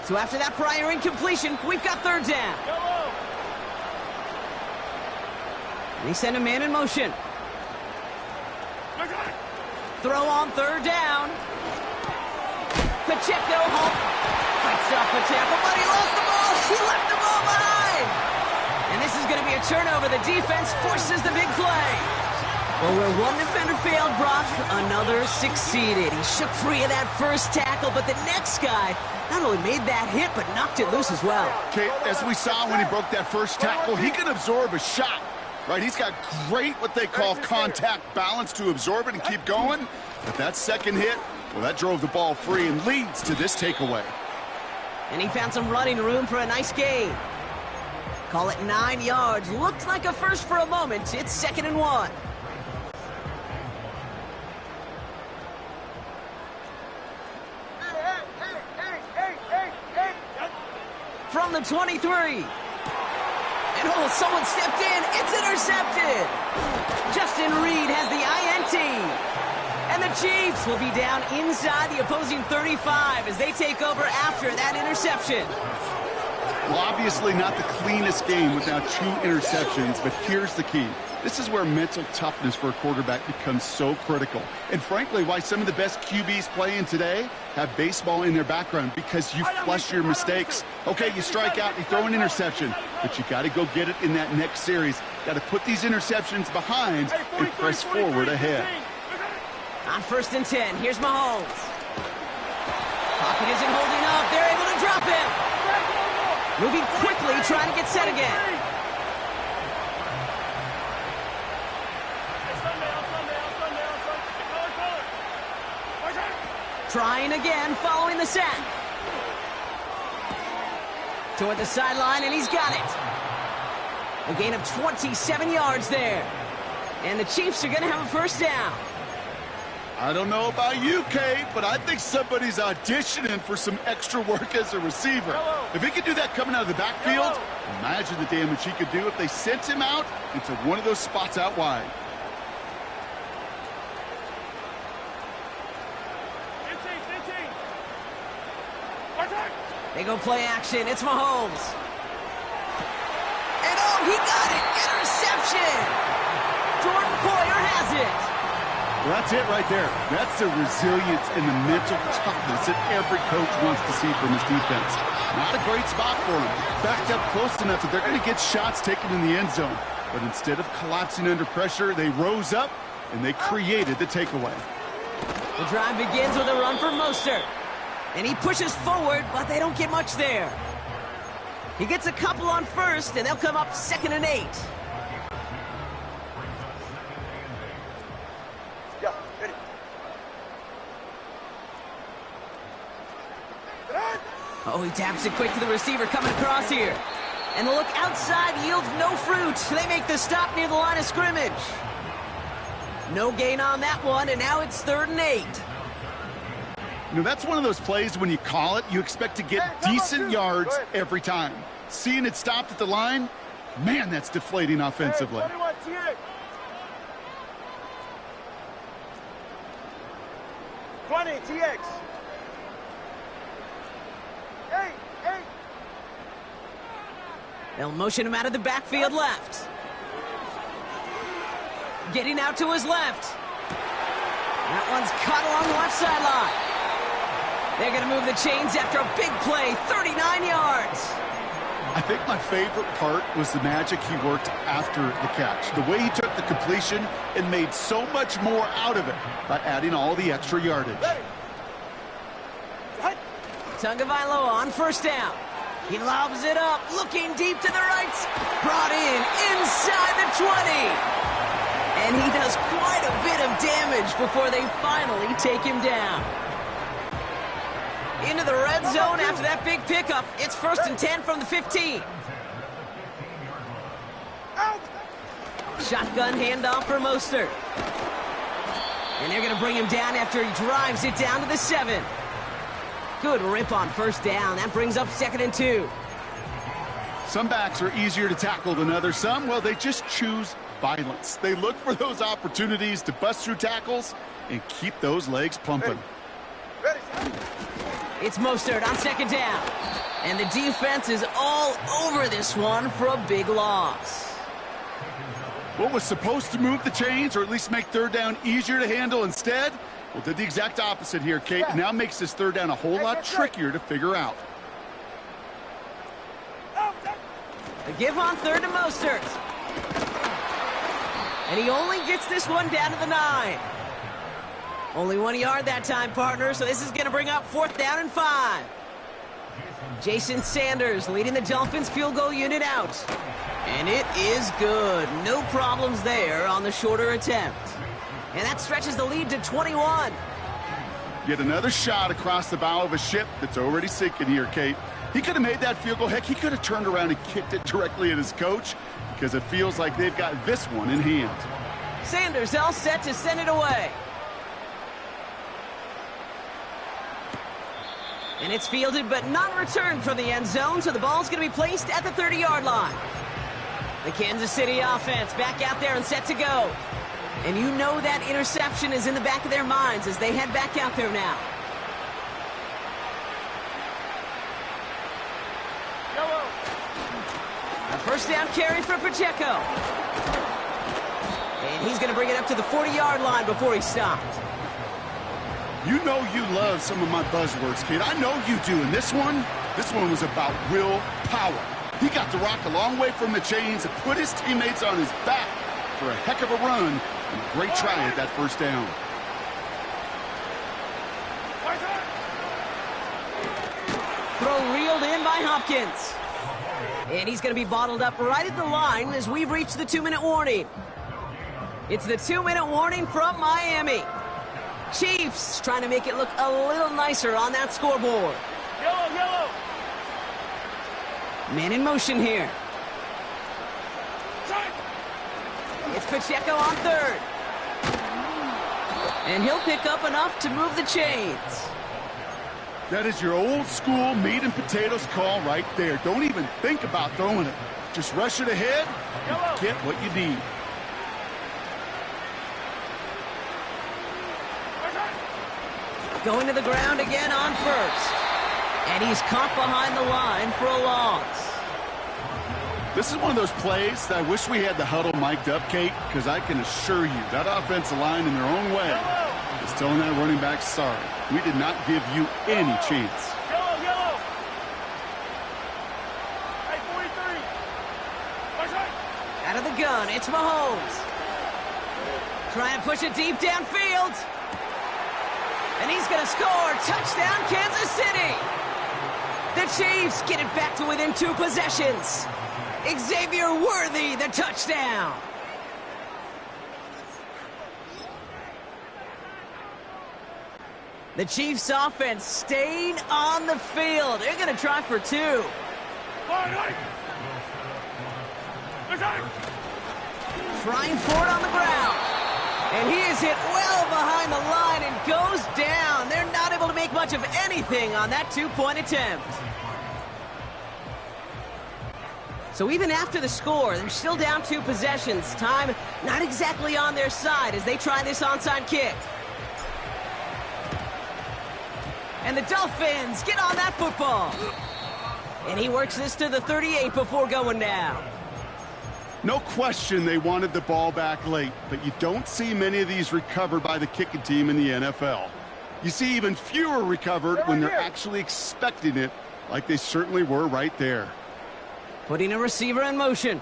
So after that prior incompletion, we've got 3rd down. They send a man in motion. Throw on 3rd down. Pacheco fights off the tackle, but he lost the ball. He left the ball behind. And this is going to be a turnover. The defense forces the big play. Well, where one defender failed, Brock, another succeeded. He shook free of that first tackle, but the next guy not only made that hit, but knocked it loose as well. Okay, as we saw when he broke that first tackle, he can absorb a shot, right? He's got great, what they call contact balance to absorb it and keep going. But that second hit, well, that drove the ball free and leads to this takeaway. And he found some running room for a nice gain. Call it 9 yards. Looked like a first for a moment. It's 2nd and 1. From the 23. And oh, someone stepped in. It's intercepted. Justin Reed has the INT. And the Chiefs will be down inside the opposing 35 as they take over after that interception. Well, obviously not the cleanest game without 2 interceptions, but here's the key. This is where mental toughness for a quarterback becomes so critical. And frankly, why some of the best QBs playing today have baseball in their background, because you flush your mistakes. Okay, you strike out, you throw an interception. but you got to go get it in that next series. Got to put these interceptions behind and press forward ahead. On 1st and 10, here's Mahomes. Pocket isn't holding up. They're able to drop him. Moving quickly, trying to get set again. Trying again, following the sack. Toward the sideline, and he's got it. A gain of 27 yards there. And the Chiefs are going to have a 1st down. I don't know about you, Kate, but I think somebody's auditioning for some extra work as a receiver. If he could do that coming out of the backfield, imagine the damage he could do if they sent him out into one of those spots out wide. They go play action. It's Mahomes. And oh, he got it! Interception! Jordan Poyer has it. Well, that's it right there. That's the resilience and the mental toughness that every coach wants to see from his defense. Not a great spot for him. Backed up close enough that they're going to get shots taken in the end zone. But instead of collapsing under pressure, they rose up and they created the takeaway. The drive begins with a run for Mostert. And he pushes forward, but they don't get much there. He gets a couple on 1st, and they'll come up 2nd and 8. Yeah, ready. Oh, he taps it quick to the receiver coming across here. And the look outside yields no fruit. They make the stop near the line of scrimmage. No gain on that one, and now it's 3rd and 8. You know, that's one of those plays when you call it, you expect to get decent yards every time. Seeing it stopped at the line, man, that's deflating offensively. 21 TX. 20 TX. 8. They'll motion him out of the backfield left. Getting out to his left. That one's caught along the left sideline. They're going to move the chains after a big play, 39 yards. I think my favorite part was the magic he worked after the catch. The way he took the completion and made so much more out of it by adding all the extra yardage. Tagovailoa on 1st down. He lobs it up, looking deep to the right. Brought in inside the 20. And he does quite a bit of damage before they finally take him down. Into the red zone after that big pickup. It's 1st and 10 from the 15. Shotgun handoff for Mostert. And they're going to bring him down after he drives it down to the 7. Good rip on 1st down. That brings up 2nd and 2. Some backs are easier to tackle than others. Some, well, they just choose violence. They look for those opportunities to bust through tackles and keep those legs pumping. Ready. It's Mostert on 2nd down. And the defense is all over this one for a big loss. What was supposed to move the chains or at least make 3rd down easier to handle instead? Well, did the exact opposite here, Kate. And now makes this 3rd down a whole lot trickier to figure out. The give on 3rd to Mostert. And he only gets this one down to the 9. Only 1 yard that time, partner, so this is going to bring up 4th down and 5. Jason Sanders leading the Dolphins field goal unit out. And it is good. No problems there on the shorter attempt. And that stretches the lead to 21. Yet another shot across the bow of a ship that's already sinking here, Kate. He could have made that field goal. Heck, he could have turned around and kicked it directly at his coach because it feels like they've got this one in hand. Sanders all set to send it away. And it's fielded but not returned from the end zone, so the ball's going to be placed at the 30-yard line. The Kansas City offense back out there and set to go. And you know that interception is in the back of their minds as they head back out there now. A 1st down carry for Pacheco. And he's going to bring it up to the 40-yard line before he stopped. You know you love some of my buzzwords, kid. I know you do. And this one was about real power. He got the rock a long way from the chains and put his teammates on his back for a heck of a run and a great try at that first down. Throw reeled in by Hopkins. And he's going to be bottled up right at the line as we've reached the 2-minute warning. It's the 2-minute warning from Miami. Chiefs trying to make it look a little nicer on that scoreboard. Yellow, yellow. Man in motion here. It's Pacheco on third. And he'll pick up enough to move the chains. That is your old school meat and potatoes call right there. Don't even think about throwing it. Just rush it ahead and get what you need. Going to the ground again on first. And he's caught behind the line for a loss. This is one of those plays that I wish we had the huddle mic'd up, Kate, because I can assure you that offensive line in their own way is telling that running back, sorry, we did not give you any chance. Yellow, yellow. Hey, 43. Out of the gun, it's Mahomes. Trying to push it deep downfield. And he's going to score. Touchdown, Kansas City. The Chiefs get it back to within 2 possessions. Xavier Worthy, the touchdown. The Chiefs offense staying on the field. They're going to try for 2. Trying for it on the ground. And he is hit well behind the line and goes down. They're not able to make much of anything on that 2-point attempt. So even after the score, they're still down 2 possessions. Time not exactly on their side as they try this onside kick. And the Dolphins get on that football. And he works this to the 38 before going down. No question they wanted the ball back late, but you don't see many of these recovered by the kicking team in the NFL. You see even fewer recovered when they're actually expecting it, like they certainly were right there. Putting a receiver in motion.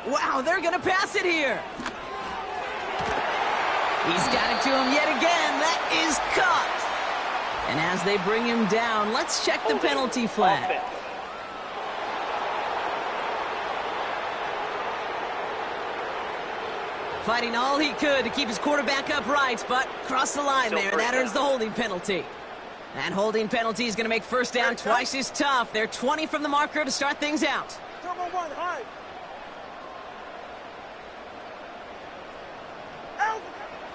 Wow, they're going to pass it here. He's got it to him yet again. That is caught. And as they bring him down, let's check the penalty flag. Fighting all he could to keep his quarterback upright, but crossed the line there. That earns the holding penalty. That holding penalty is going to make first down twice as tough. They're 20 from the marker to start things out.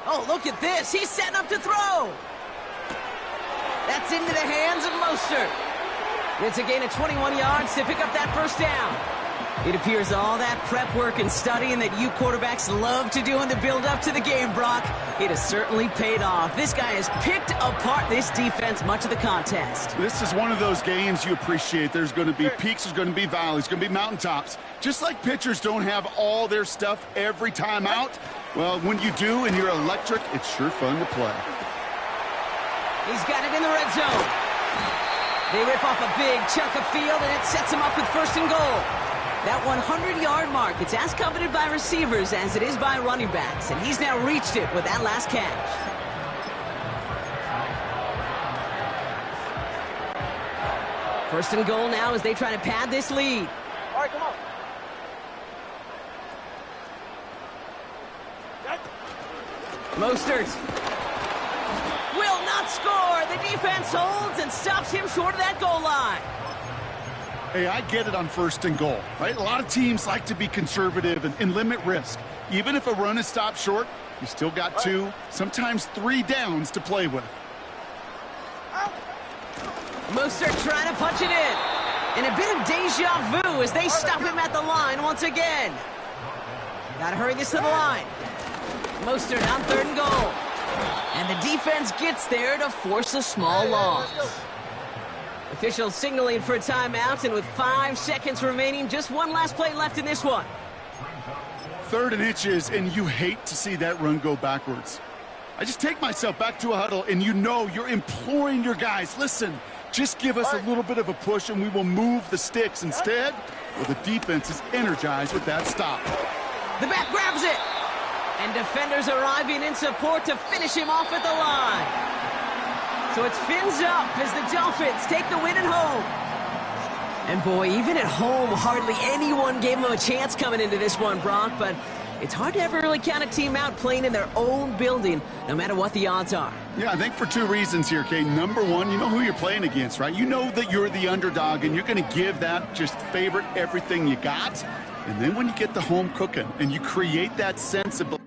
Oh, look at this. He's setting up to throw. That's into the hands of Mostert. It's a gain of 21 yards to pick up that first down. It appears all that prep work and studying that you quarterbacks love to do in the build-up to the game, Brock, it has certainly paid off. This guy has picked apart this defense much of the contest. This is one of those games you appreciate. There's going to be peaks, there's going to be valleys, going to be mountaintops. Just like pitchers don't have all their stuff every time out, well, when you do and you're electric, it's sure fun to play. He's got it in the red zone. They rip off a big chunk of field, and it sets him up with first and goal. That 100-yard mark, it's as coveted by receivers as it is by running backs, and he's now reached it with that last catch. First and goal now as they try to pad this lead. All right, come on. Mostert will not score. The defense holds and stops him short of that goal line. Hey, I get it on first and goal, right? A lot of teams like to be conservative and limit risk. Even if a run is stopped short, you still got 2, sometimes 3 downs to play with. Mostert trying to punch it in. And a bit of deja vu as they stop him at the line once again. Got to hurry this to the line. Mostert on third and goal. And the defense gets there to force a small loss. Officials signaling for a timeout, and with 5 seconds remaining, just one last play left in this one. 3rd and inches, and you hate to see that run go backwards. I just take myself back to a huddle, and you know you're imploring your guys, listen, Just give us a little bit of a push and we will move the sticks. Instead, well, the defense is energized with that stop. The back grabs it. And defenders arriving in support to finish him off at the line. So it's fins up as the Dolphins take the win at home. And boy, even at home, hardly anyone gave them a chance coming into this one, Brock, but it's hard to ever really count a team out playing in their own building, no matter what the odds are. Yeah, I think for two reasons here, Kay. Number one, you know who you're playing against, right? You know that you're the underdog, and you're going to give that just favorite everything you got. And then when you get the home cooking and you create that sense of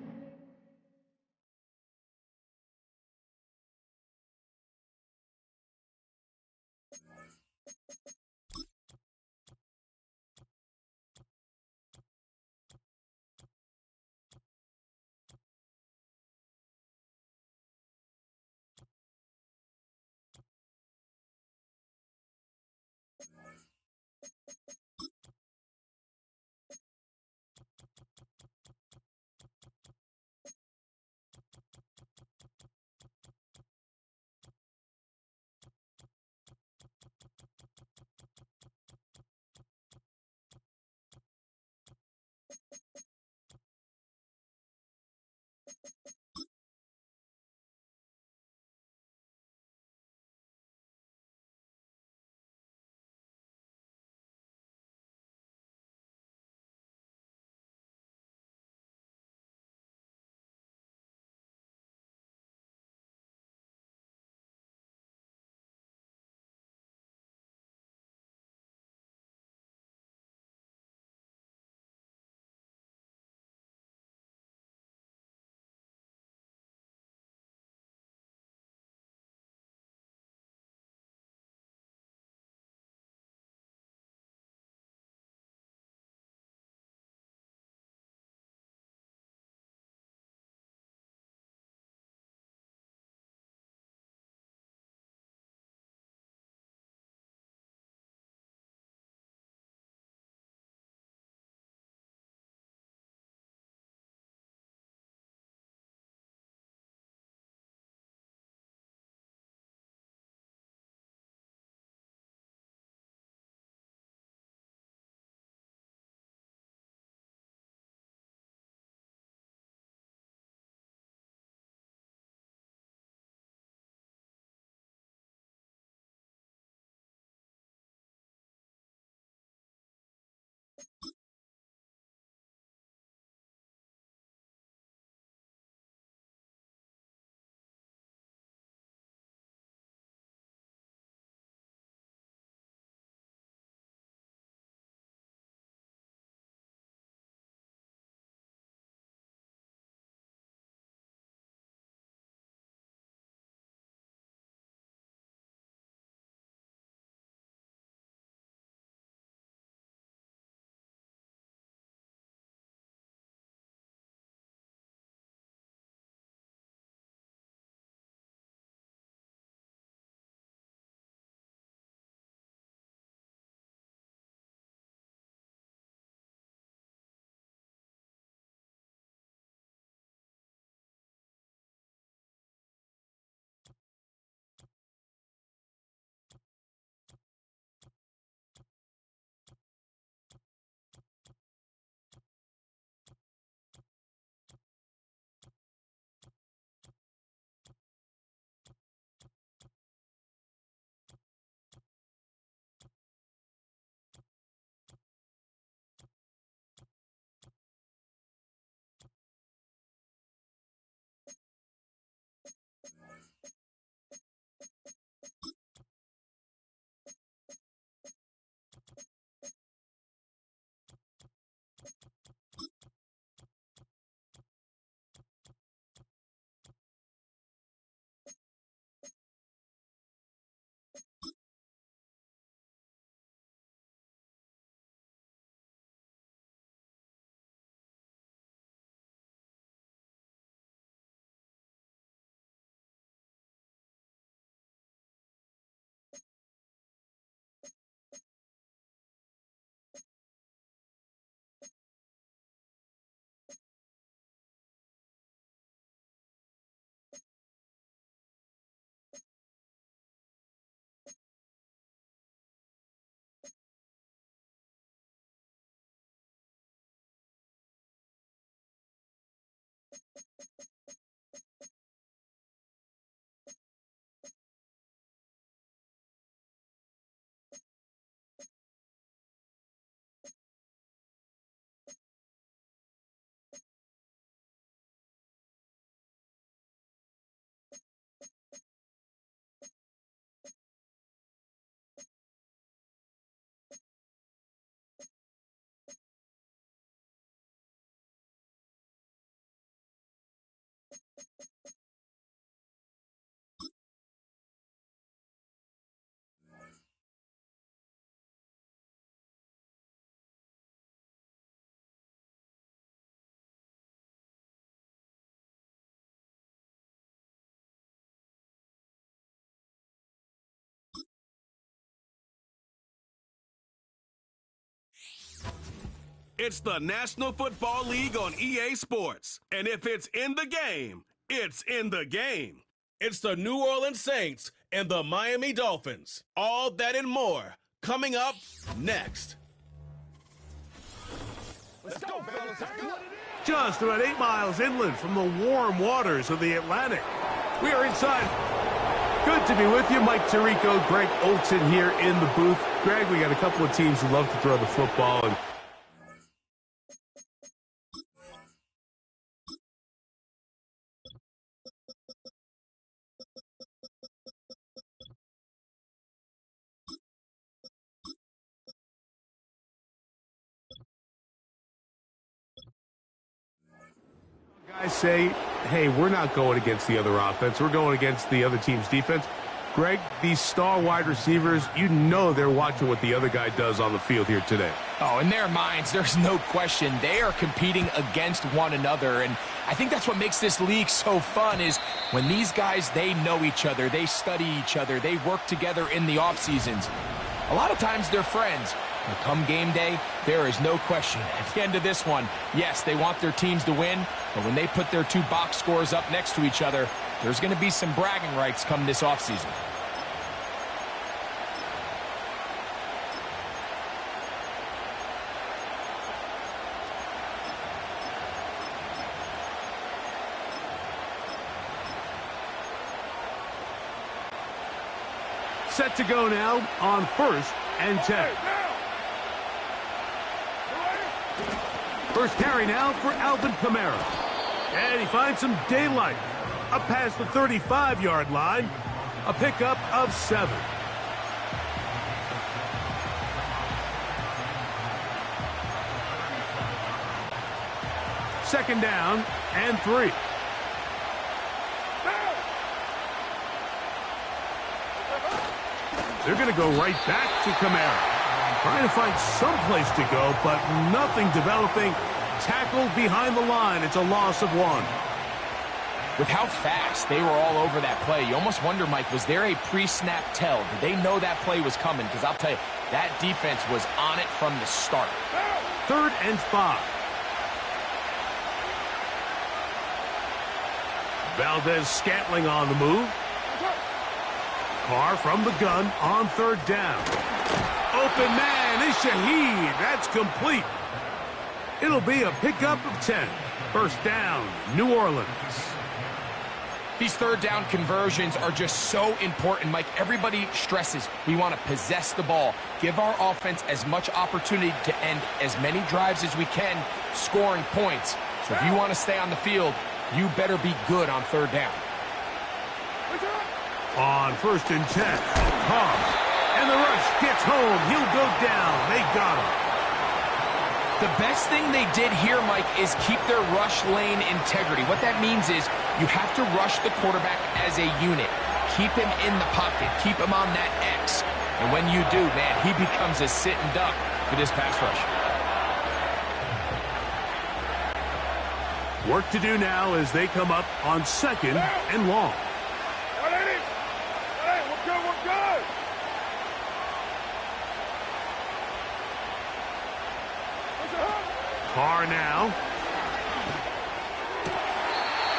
It's the National Football League on EA Sports. And if it's in the game, it's in the game. It's the New Orleans Saints and the Miami Dolphins. All that and more coming up next. Let's go, fellas. Just about 8 miles inland from the warm waters of the Atlantic. We are inside. Good to be with you. Mike Tirico, Greg Olson here in the booth. Greg, we got a couple of teams who love to throw the football. And guys say, hey, we're not going against the other offense. We're going against the other team's defense. Greg, these star wide receivers, you know they're watching what the other guy does on the field here today. Oh, in their minds, there's no question. They are competing against one another, and I think that's what makes this league so fun is when these guys, they know each other, they study each other, they work together in the off seasons. A lot of times they're friends. But come game day, there is no question. At the end of this one, yes, they want their teams to win, but when they put their two box scores up next to each other, there's going to be some bragging rights come this offseason. Set to go now on 1st and 10. First carry now for Alvin Kamara. And he finds some daylight. Up past the 35-yard line. A pickup of 7. Second down and 3. They're going to go right back to Kamara. Trying to find some place to go, but nothing developing. Tackled behind the line. It's a loss of 1. With how fast they were all over that play, you almost wonder, Mike, was there a pre-snap tell? Did they know that play was coming? Because I'll tell you, that defense was on it from the start. 3rd and 5. Valdez-Scantling on the move. Carr from the gun on 3rd down. Open man is Shaheed. That's complete. It'll be a pickup of 10. First down, New Orleans. These 3rd down conversions are just so important, Mike. Everybody stresses we want to possess the ball, give our offense as much opportunity to end as many drives as we can, scoring points. So if you want to stay on the field, you better be good on 3rd down. On 1st and 10, Carr. And the rush gets home. He'll go down. They got him. The best thing they did here, Mike, is keep their rush lane integrity. What that means is you have to rush the quarterback as a unit. Keep him in the pocket. Keep him on that X. And when you do, man, he becomes a sitting duck for this pass rush. Work to do now as they come up on 2nd and long. Carr now.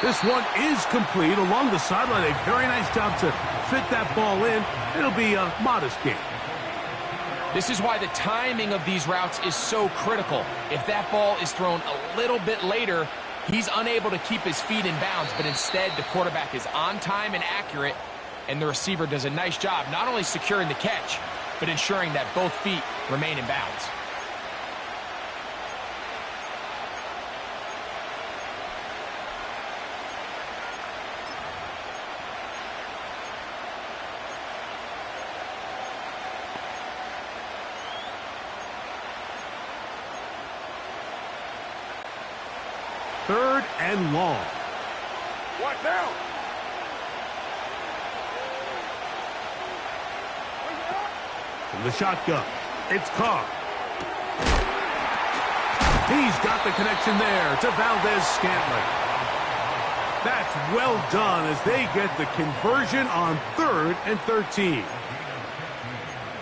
This one is complete along the sideline. A very nice job to fit that ball in. It'll be a modest gain. This is why the timing of these routes is so critical. If that ball is thrown a little bit later, he's unable to keep his feet in bounds, but instead the quarterback is on time and accurate, and the receiver does a nice job not only securing the catch, but ensuring that both feet remain in bounds. Third and long. What now? From the shotgun, it's Carr. He's got the connection there to Valdez-Scantling. That's well done as they get the conversion on 3rd and 13.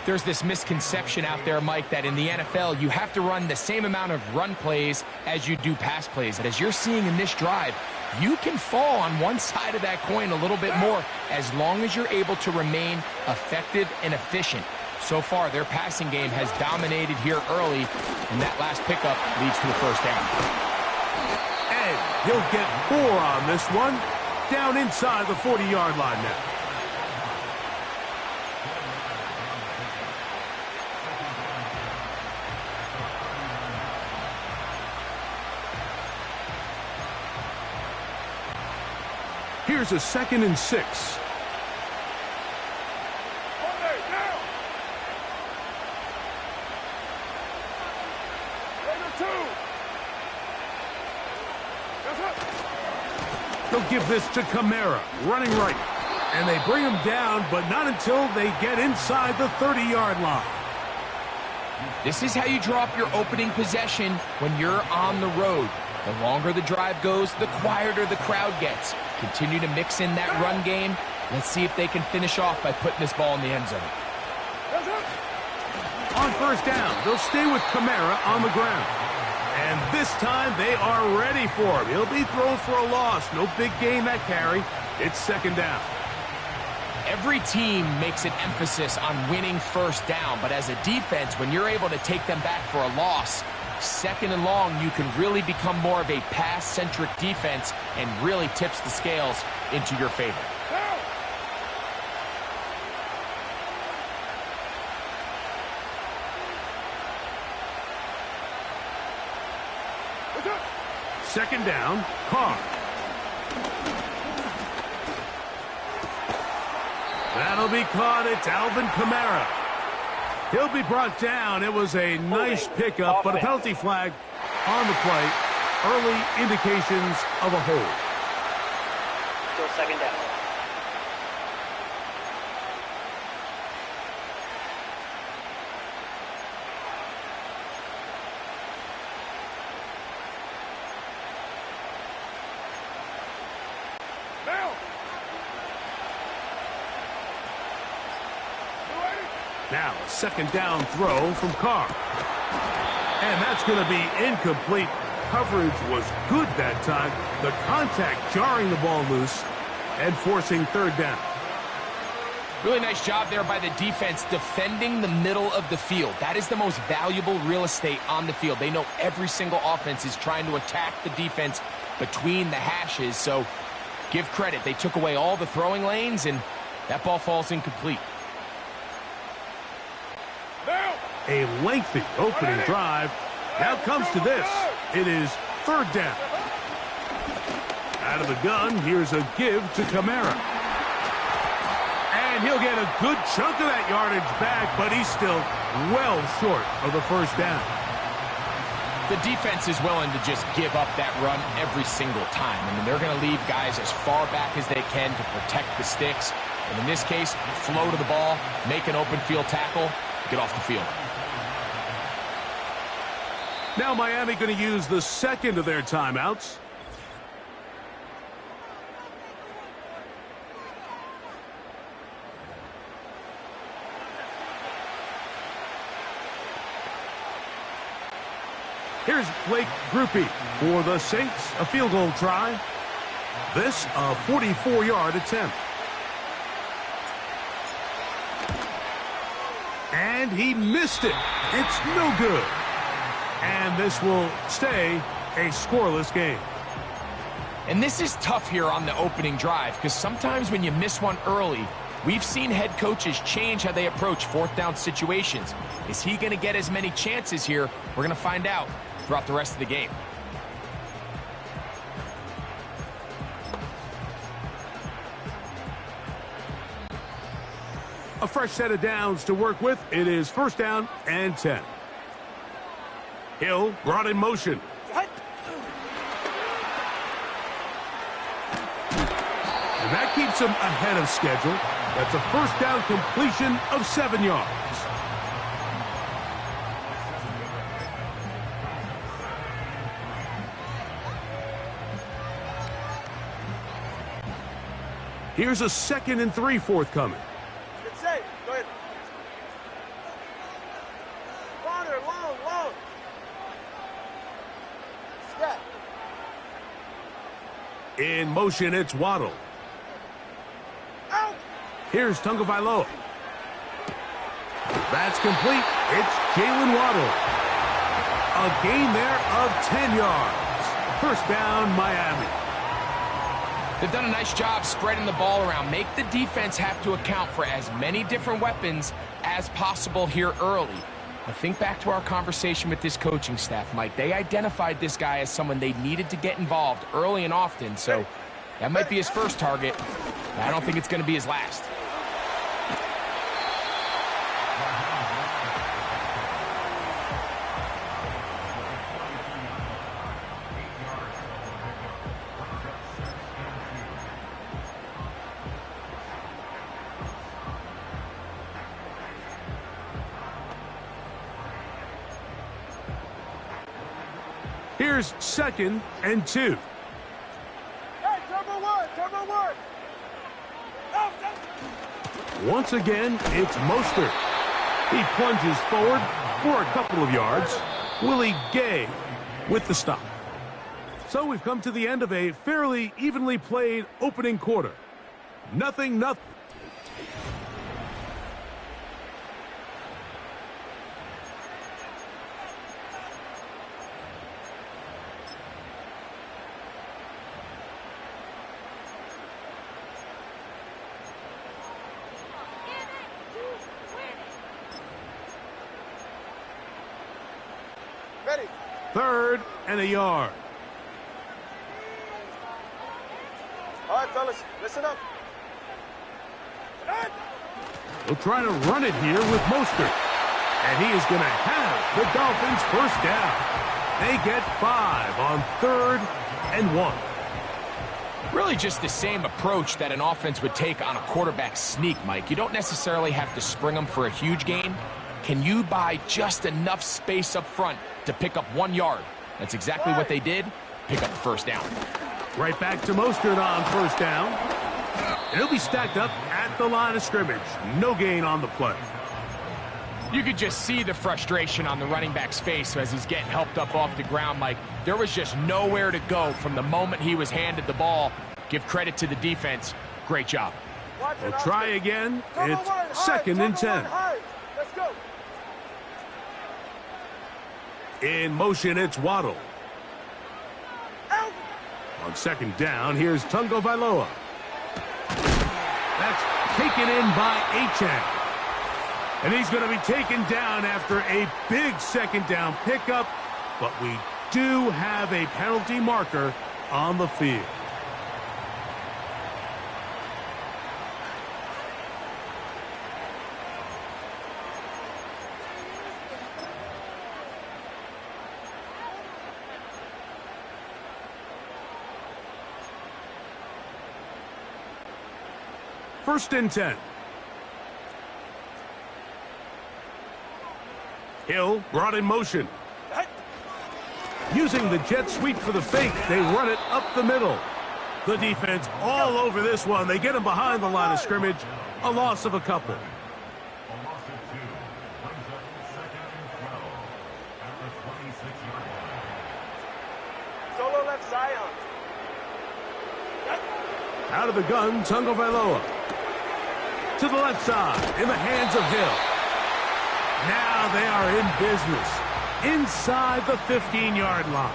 There's this misconception out there, Mike, that in the NFL, you have to run the same amount of run plays as you do pass plays. And as you're seeing in this drive, you can fall on one side of that coin a little bit more as long as you're able to remain effective and efficient. So far, their passing game has dominated here early, and that last pickup leads to a first down. And he'll get 4 on this one, down inside the 40-yard line now. Here's a 2nd and 6. They'll give this to Kamara, running right. And they bring him down, but not until they get inside the 30-yard line. This is how you draw up your opening possession when you're on the road. The longer the drive goes, the quieter the crowd gets. Continue to mix in that run game. Let's see if they can finish off by putting this ball in the end zone. On first down, they'll stay with Kamara on the ground. And this time, they are ready for him. He'll be thrown for a loss. No big gain that carry. It's 2nd down. Every team makes an emphasis on winning first down, but as a defense, when you're able to take them back for a loss, 2nd and long, you can really become more of a pass-centric defense and really tips the scales into your favor. Second down, Carr. That'll be caught. It's Alvin Kamara. He'll be brought down. It was a nice pickup, but a penalty flag on the play. Early indications of a hold. Still 2nd down. Now, a 2nd down throw from Carr. And that's going to be incomplete. Coverage was good that time. The contact jarring the ball loose and forcing 3rd down. Really nice job there by the defense defending the middle of the field. That is the most valuable real estate on the field. They know every single offense is trying to attack the defense between the hashes. So give credit. They took away all the throwing lanes, and that ball falls incomplete. A lengthy opening drive. Now comes to this. It is 3rd down. Out of the gun, here's a give to Kamara. And he'll get a good chunk of that yardage back, but he's still well short of the first down. The defense is willing to just give up that run every single time. I mean, they're going to leave guys as far back as they can to protect the sticks. And in this case, flow to the ball, make an open field tackle, get off the field. Now Miami going to use the 2nd of their timeouts. Here's Blake Grupe for the Saints, a field goal try. This a 44-yard attempt. And he missed it. It's no good. And this will stay a scoreless game. And this is tough here on the opening drive because sometimes when you miss one early, we've seen head coaches change how they approach 4th down situations. Is he going to get as many chances here? We're going to find out throughout the rest of the game. A fresh set of downs to work with. It is 1st down and 10. Hill brought in motion. And that keeps him ahead of schedule. That's a 1st down completion of 7 yards. Here's a 2nd and 3 forthcoming. Good save. Go ahead. In motion, it's Waddle. Out. Here's Tagovailoa. That's complete. It's Jalen Waddle. A gain there of 10 yards. First down, Miami. They've done a nice job spreading the ball around. Make the defense have to account for as many different weapons as possible here early. But think back to our conversation with this coaching staff, Mike. They identified this guy as someone they needed to get involved early and often, so that might be his first target, but I don't think it's going to be his last. Here's 2nd and 2. Hey, turbo one. Out. Once again, it's Mostert. He plunges forward for a couple of yards. Willie Gay with the stop. So we've come to the end of a fairly evenly played opening quarter. Nothing. Ready. 3rd and a yard. All right, fellas, listen up. They'll try to run it here with Mostert. And he is going to have the Dolphins first down. They get 5 on 3rd and 1. Really just the same approach that an offense would take on a quarterback sneak, Mike. You don't necessarily have to spring them for a huge gain. Can you buy just enough space up front to pick up 1 yard? That's exactly what they did. Pick up the first down. Right back to Mostert on first down. And he'll be stacked up at the line of scrimmage. No gain on the play. You could just see the frustration on the running back's face as he's getting helped up off the ground, Mike. There was just nowhere to go from the moment he was handed the ball. Give credit to the defense. Great job. We'll try again. It's 2nd and 10. Let's go. In motion, it's Waddle. Out. On 2nd down, here's Tagovailoa. That's taken in by Achane. And he's going to be taken down after a big 2nd down pickup. But we do have a penalty marker on the field. First and 10. Hill brought in motion. Using the jet sweep for the fake, they run it up the middle. The defense all over this one. They get him behind the line of scrimmage. A loss of a couple. Solo left Zion. Out of the gun, Tagovailoa. To the left side, in the hands of Hill. Now they are in business. Inside the 15-yard line.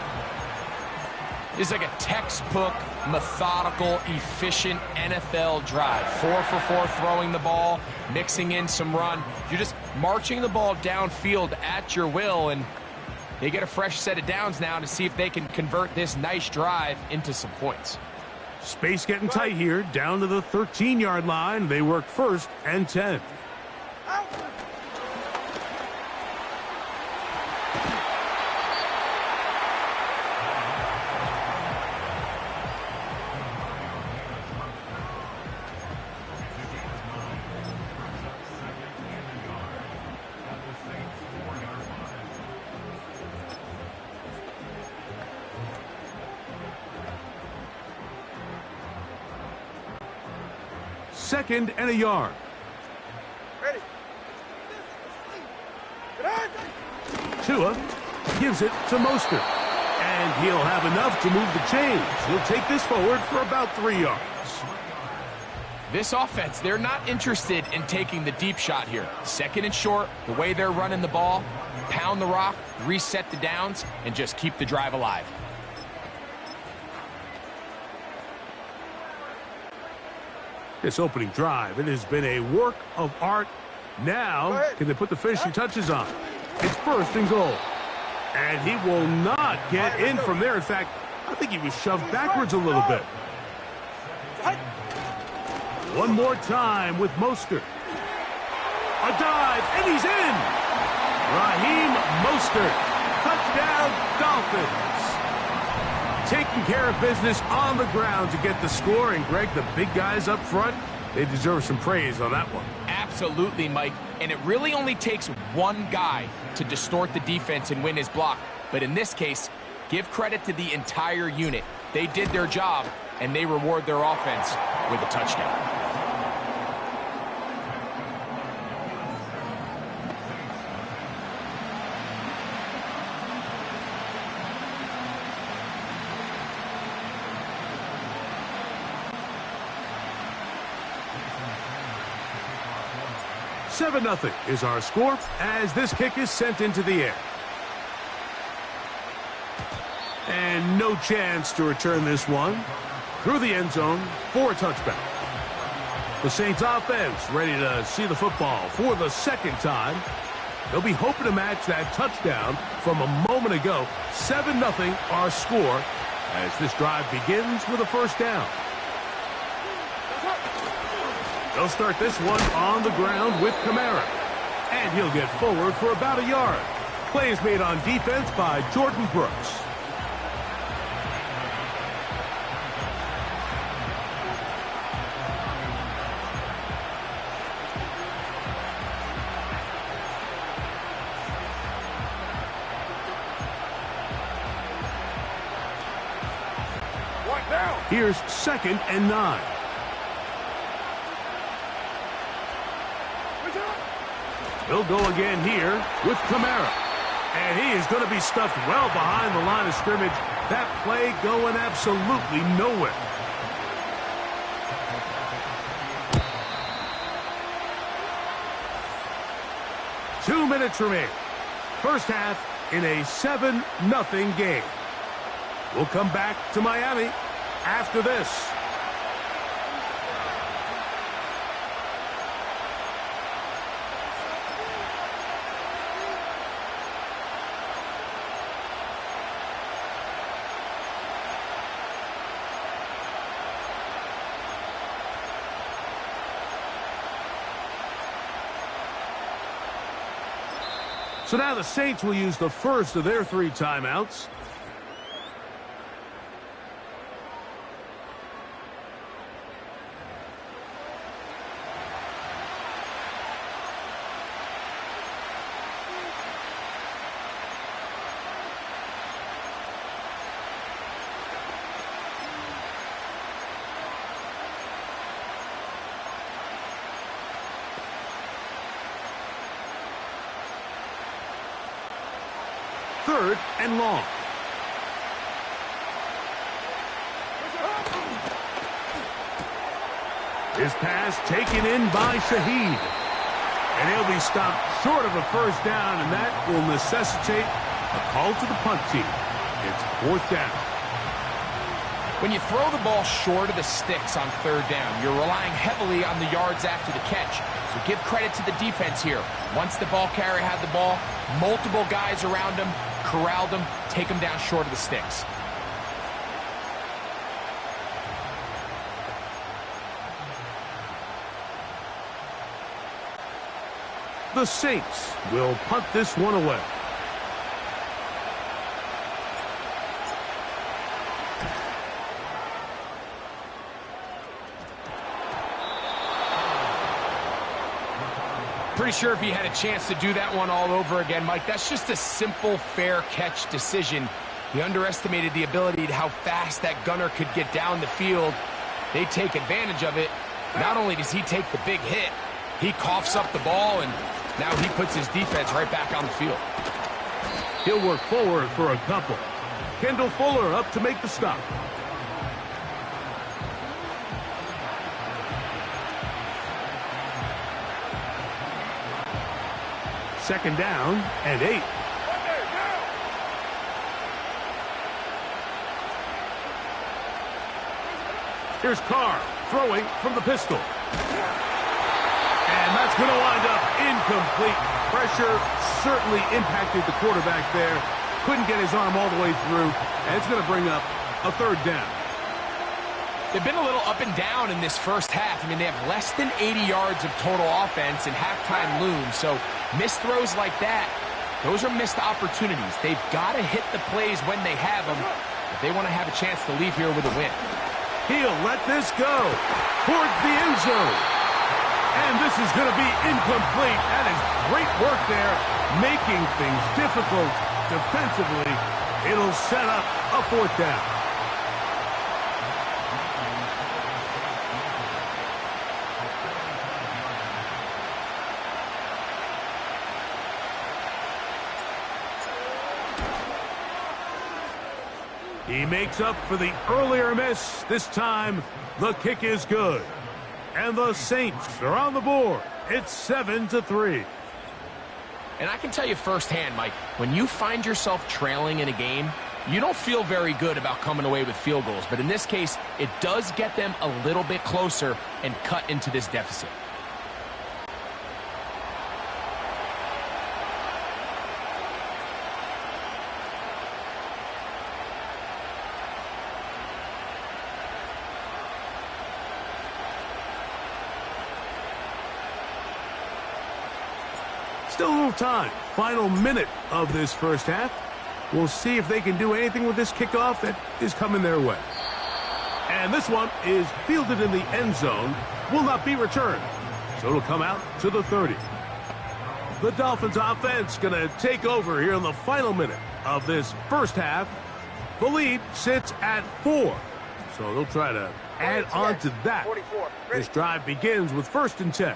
It's like a textbook, methodical, efficient NFL drive. 4 for 4 throwing the ball, mixing in some run. You're just marching the ball downfield at your will, and they get a fresh set of downs now to see if they can convert this nice drive into some points. Space getting tight here, down to the 13-yard line. They work 1st and 10. Out. Second and a yard. Ready. Tua gives it to Mostert. And he'll have enough to move the chains. He'll take this forward for about 3 yards. This offense, they're not interested in taking the deep shot here. Second and short, the way they're running the ball, pound the rock, reset the downs, and just keep the drive alive. This opening drive, it has been a work of art. Now, can they put the finishing touches on? It's first and goal. And he will not get in from there. In fact, I think he was shoved backwards a little bit. One more time with Mostert. A dive, and he's in! Raheem Mostert. Touchdown, Dolphins. Taking care of business on the ground to get the score. And, Greg, the big guys up front, they deserve some praise on that one. Absolutely, Mike. And it really only takes one guy to distort the defense and win his block. But in this case, give credit to the entire unit. They did their job, and they reward their offense with a touchdown. Nothing is our score as this kick is sent into the air. And no chance to return this one through the end zone for a touchback. The Saints offense ready to see the football for the second time. They'll be hoping to match that touchdown from a moment ago. 7-0 our score as this drive begins with a first down. They'll start this one on the ground with Kamara. And he'll get forward for about a yard. Play is made on defense by Jordan Brooks. Here's 2nd and 9. He'll go again here with Kamara. And he is going to be stuffed well behind the line of scrimmage. That play going absolutely nowhere. Two minutes remain. First half in a 7-0 game. We'll come back to Miami after this. So now the Saints will use the first of their 3 timeouts. Third and long. His pass taken in by Shaheed. And he'll be stopped short of a first down, and that will necessitate a call to the punt team. It's 4th down. When you throw the ball short of the sticks on 3rd down, you're relying heavily on the yards after the catch. So give credit to the defense here. Once the ball carrier had the ball, multiple guys around him, corralled him, take him down short of the sticks. The Saints will punt this one away. Pretty sure if he had a chance to do that one all over again, Mike, that's just a simple, fair catch decision. He underestimated the ability to how fast that gunner could get down the field. They take advantage of it. Not only does he take the big hit, he coughs up the ball, and now he puts his defense right back on the field. He'll work forward for a couple. Kendall Fuller up to make the stop. Second down and 8. Here's Carr throwing from the pistol. And that's going to wind up incomplete. Pressure certainly impacted the quarterback there. Couldn't get his arm all the way through. And it's going to bring up a third down. They've been a little up and down in this first half. I mean, they have less than 80 yards of total offense and halftime looms. So missed throws like that, those are missed opportunities. They've got to hit the plays when they have them if they want to have a chance to leave here with a win. He'll let this go towards the end zone. And this is going to be incomplete. That is great work there, making things difficult defensively. It'll set up a fourth down. He makes up for the earlier miss. This time, the kick is good. And the Saints are on the board. It's 7-3. And I can tell you firsthand, Mike, when you find yourself trailing in a game, you don't feel very good about coming away with field goals. But in this case, it does get them a little bit closer and cut into this deficit. Still a little time. Final minute of this first half. We'll see if they can do anything with this kickoff that is coming their way. And this one is fielded in the end zone. Will not be returned. So it'll come out to the 30. The Dolphins offense going to take over here in the final minute of this first half. The lead sits at 4. So they'll try to add on to that. This drive begins with 1st and 10.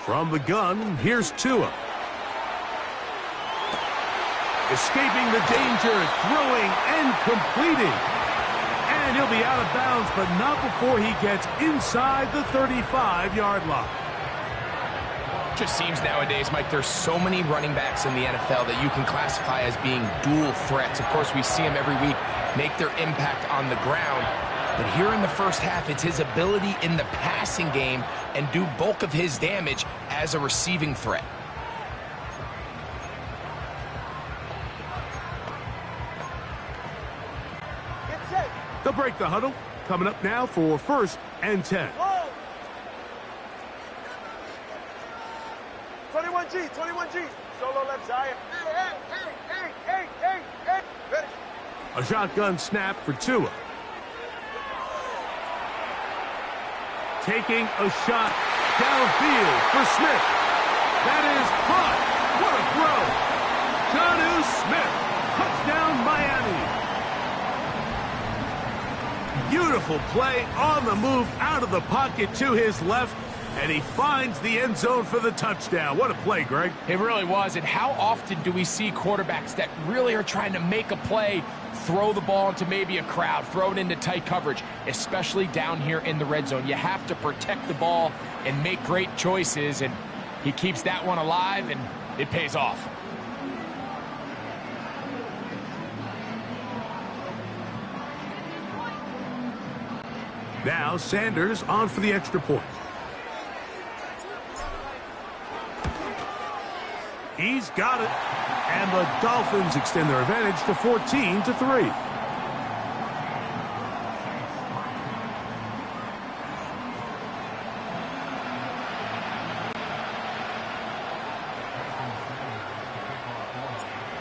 From the gun, here's Tua. Escaping the danger, throwing and completing. And he'll be out of bounds, but not before he gets inside the 35-yard line. Just seems nowadays, Mike, there's so many running backs in the NFL that you can classify as being dual threats. Of course, we see them every week make their impact on the ground. But here in the first half, it's his ability in the passing game and do bulk of his damage as a receiving threat. They'll break the huddle. Coming up now for 1st and 10. 21G, 21G. Solo left side. Hey. Ready. A shotgun snap for Tua. Taking a shot downfield for Smith. That is caught. What a throw. Jonnu Smith. Touchdown, Miami. Beautiful play on the move out of the pocket to his left. And he finds the end zone for the touchdown. What a play, Greg. It really was. And how often do we see quarterbacks that really are trying to make a play, throw the ball into maybe a crowd, throw it into tight coverage, especially down here in the red zone? You have to protect the ball and make great choices, and he keeps that one alive, and it pays off. Now Sanders on for the extra point. He's got it. And the Dolphins extend their advantage to 14-3.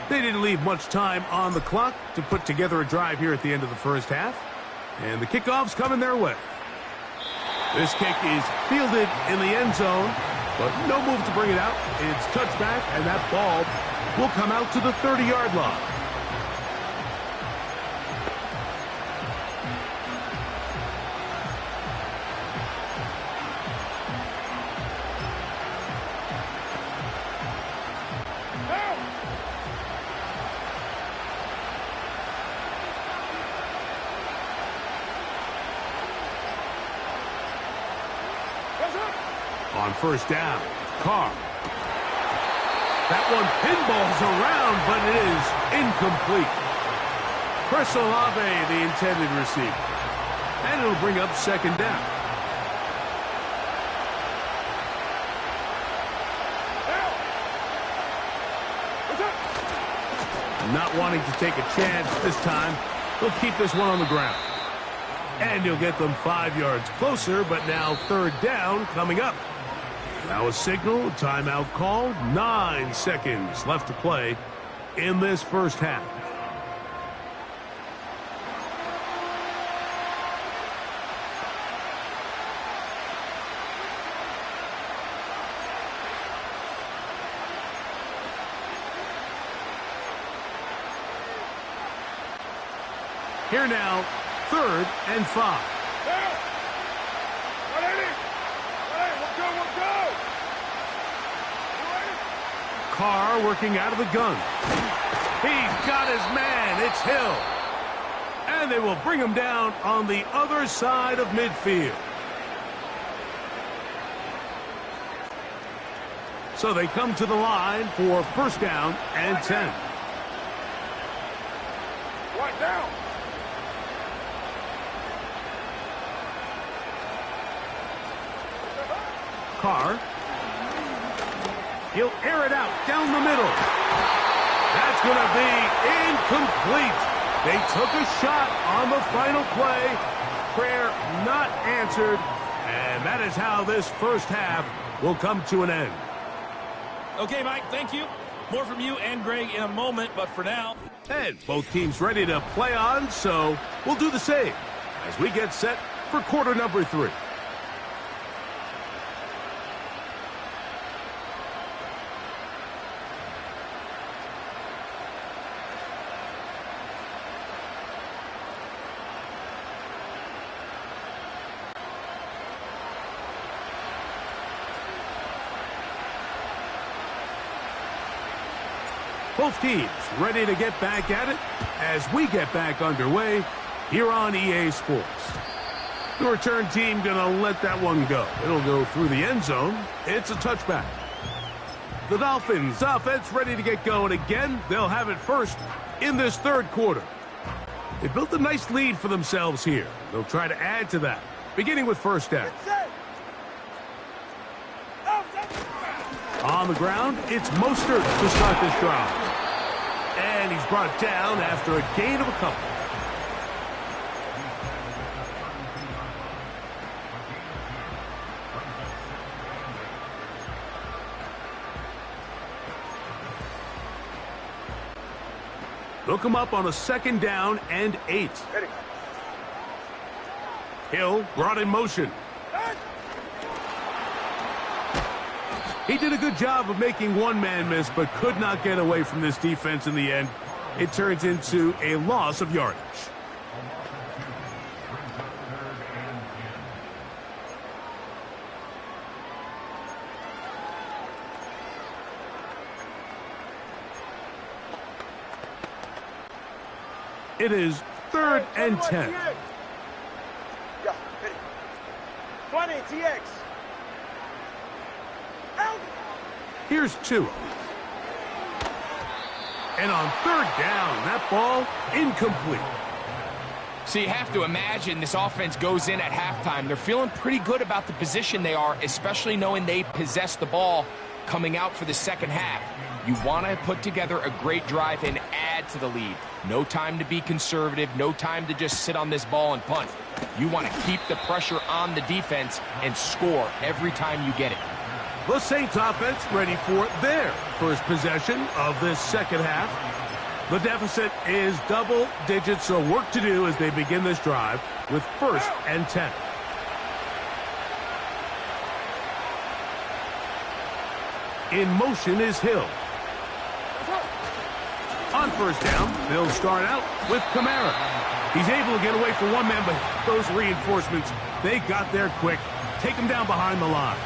They didn't leave much time on the clock to put together a drive here at the end of the first half. And the kickoff's coming their way. This kick is fielded in the end zone, but no move to bring it out. It's touchback, and that ball will come out to the 30-yard line. On first down, Carr. That one pinballs around, but it is incomplete. Chris Olave, the intended receiver. And it'll bring up second down. Not wanting to take a chance this time, he'll keep this one on the ground. And he'll get them 5 yards closer, but now third down coming up. Now a signal, timeout called, 9 seconds left to play in this first half. Here now, 3rd and 5. Carr working out of the gun. He's got his man. It's Hill. And they will bring him down on the other side of midfield. So they come to the line for first down and 10. Right down. Carr. He'll air it out down the middle. That's going to be incomplete. They took a shot on the final play. Prayer not answered. And that is how this first half will come to an end. Okay, Mike, thank you. More from you and Greg in a moment, but for now. And both teams ready to play on, so we'll do the same as we get set for quarter number 3. Both teams ready to get back at it as we get back underway here on EA Sports. The return team going to let that one go. It'll go through the end zone. It's a touchback. The Dolphins offense ready to get going again. They'll have it first in this third quarter. They built a nice lead for themselves here. They'll try to add to that, beginning with first down. On the ground, it's Mostert to start this drive. And he's brought down after a gain of a couple. They'll come up on a second down and 8. Hill brought in motion. He did a good job of making one man miss, but could not get away from this defense in the end. It turns into a loss of yardage. It is 3rd and 10. Yeah, hit it. 20, TX. Here's 2. And on 3rd down, that ball incomplete. So you have to imagine this offense goes in at halftime. They're feeling pretty good about the position they are, especially knowing they possess the ball coming out for the second half. You want to put together a great drive and add to the lead. No time to be conservative, no time to just sit on this ball and punt. You want to keep the pressure on the defense and score every time you get it. The Saints offense ready for their first possession of this second half. The deficit is double digits, so work to do as they begin this drive with 1st and 10. In motion is Hill. On first down, they'll start out with Kamara. He's able to get away from one man, but those reinforcements, they got there quick. Take him down behind the line.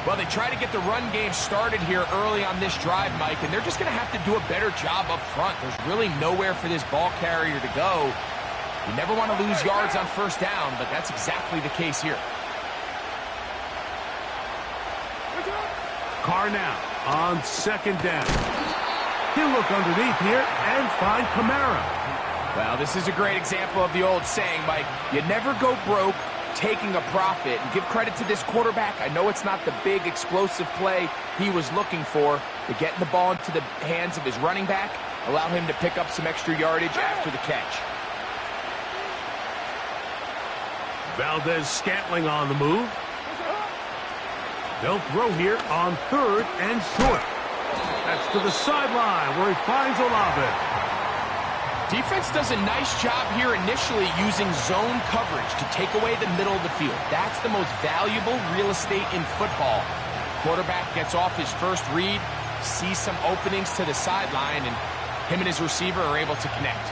Well, they try to get the run game started here early on this drive, Mike, and they're just going to have to do a better job up front. There's really nowhere for this ball carrier to go. You never want to lose yards on first down, but that's exactly the case here. Carr now on second down. He'll look underneath here and find Kamara. Well, this is a great example of the old saying, Mike. You never go broke taking a profit. And give credit to this quarterback. I know it's not the big explosive play he was looking for, but getting the ball into the hands of his running back allow him to pick up some extra yardage after the catch. Valdez-Scantling on the move. They'll throw here on third and short. That's to the sideline where he finds Olave. Defense does a nice job here initially using zone coverage to take away the middle of the field. That's the most valuable real estate in football. Quarterback gets off his first read, sees some openings to the sideline, and him and his receiver are able to connect.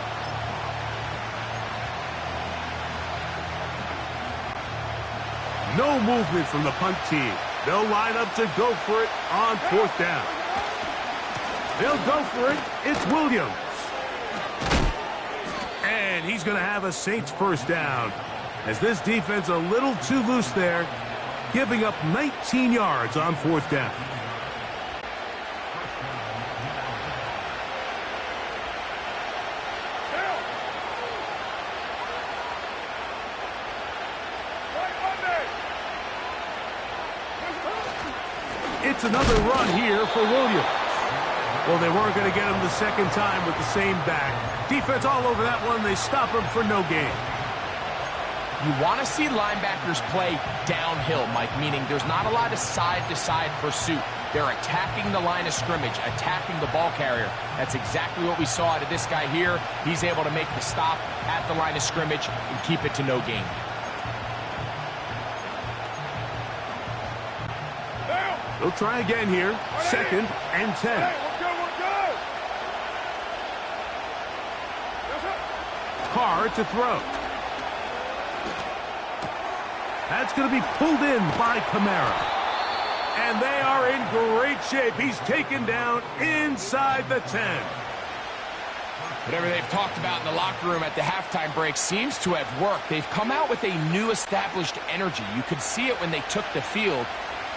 No movement from the punt team. They'll line up to go for it on fourth down. They'll go for it. It's Williams. And he's going to have a Saints first down, as this defense a little too loose there, giving up 19 yards on fourth down. It's another run here for Williams. Well, they weren't going to get him the second time with the same back. Defense all over that one. They stop him for no gain. You want to see linebackers play downhill, Mike, meaning there's not a lot of side-to-side pursuit. They're attacking the line of scrimmage, attacking the ball carrier. That's exactly what we saw out of this guy here. He's able to make the stop at the line of scrimmage and keep it to no gain. They'll try again here. Second and 10. Carr to throw. That's going to be pulled in by Kamara. And they are in great shape. He's taken down inside the 10. Whatever they've talked about in the locker room at the halftime break seems to have worked. They've come out with a new established energy. You could see it when they took the field.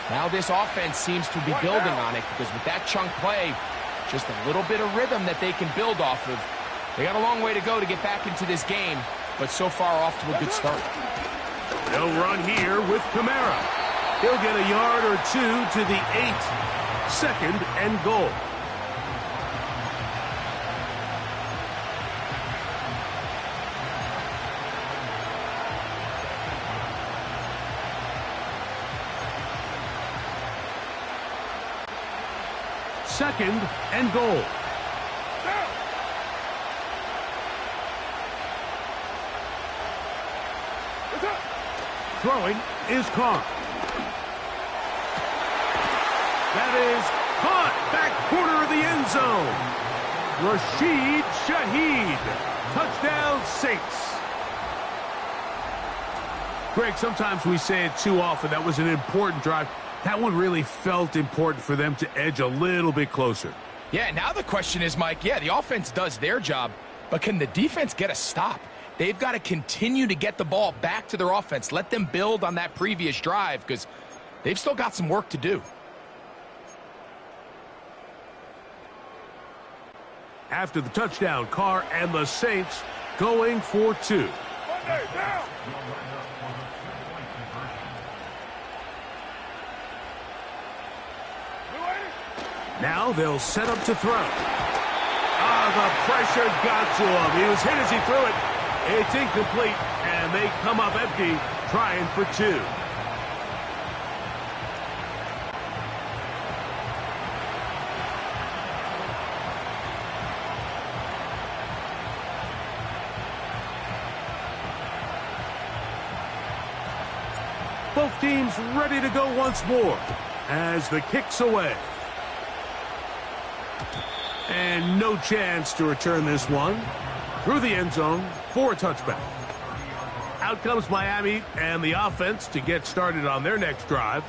Now this offense seems to be building on it, because with that chunk play, just a little bit of rhythm that they can build off of. They got a long way to go to get back into this game, but so far off to a good start. They'll run here with Kamara. He'll get a yard or two to the 8. Second and goal. Second and goal. Throwing is Carr. That is caught. Back corner of the end zone. Rashid Shaheed. Touchdown, Saints. Greg, sometimes we say it too often. That was an important drive. That one really felt important for them to edge a little bit closer. Yeah, now the question is, Mike, yeah, the offense does their job, but can the defense get a stop? They've got to continue to get the ball back to their offense. Let them build on that previous drive, because they've still got some work to do. After the touchdown, Carr and the Saints going for 2. Now they'll set up to throw. The pressure got to him. He was hit as he threw it. It's incomplete, and they come up empty, trying for 2. Both teams ready to go once more as the kick's away. And no chance to return this one through the end zone for a touchback. Out comes Miami and the offense to get started on their next drive.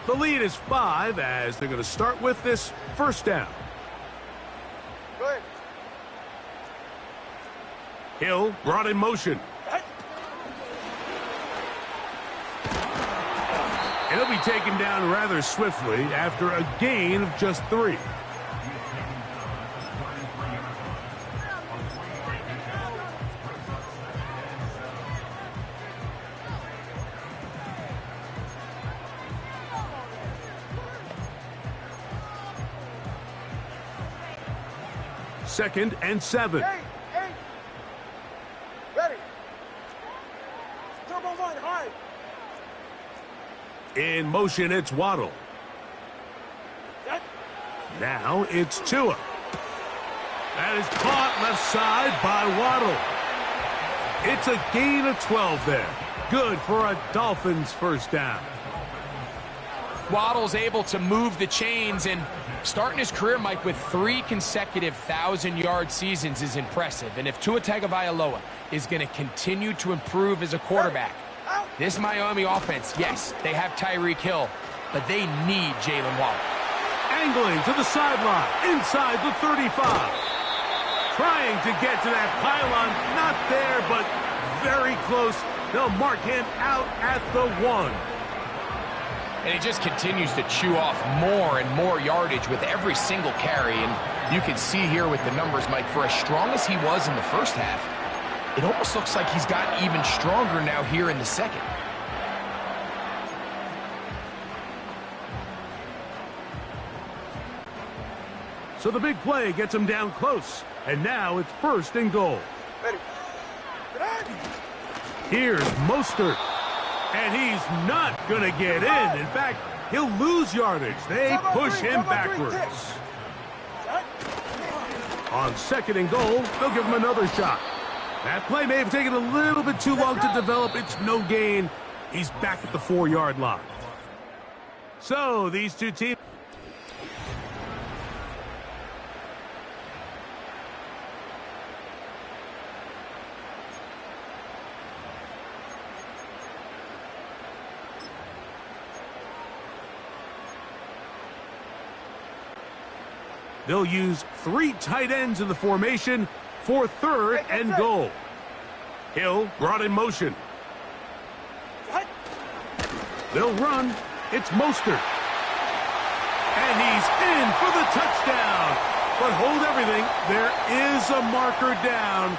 The lead is 5 as they're going to start with this first down. Go ahead. Hill brought in motion. And he'll be taken down rather swiftly after a gain of just 3. Second and 7. Hey. Ready. Turbo line, high. In motion, it's Waddle. Now it's Tua. That is caught left side by Waddle. It's a gain of 12 there. Good for a Dolphins first down. Waddle's able to move the chains, and starting his career, Mike, with 3 consecutive 1,000-yard seasons is impressive. And if Tua Tagovailoa is going to continue to improve as a quarterback, this Miami offense, yes, they have Tyreek Hill, but they need Jalen Waddle. Angling to the sideline, inside the 35. Trying to get to that pylon, not there, but very close. They'll mark him out at the 1. And he just continues to chew off more and more yardage with every single carry. And you can see here with the numbers, Mike, for as strong as he was in the first half, it almost looks like he's gotten even stronger now here in the second. So the big play gets him down close. And now it's 1st and goal. Ready. Here's Mostert. And he's not going to get in. In fact, he'll lose yardage. They push him backwards. On 2nd and goal, they'll give him another shot. That play may have taken a little bit too long to develop. It's no gain. He's back at the 4-yard line. So these two teams. They'll use 3 tight ends in the formation for 3rd and goal. Hill brought in motion. They'll run. It's Mostert. And he's in for the touchdown. But hold everything. There is a marker down.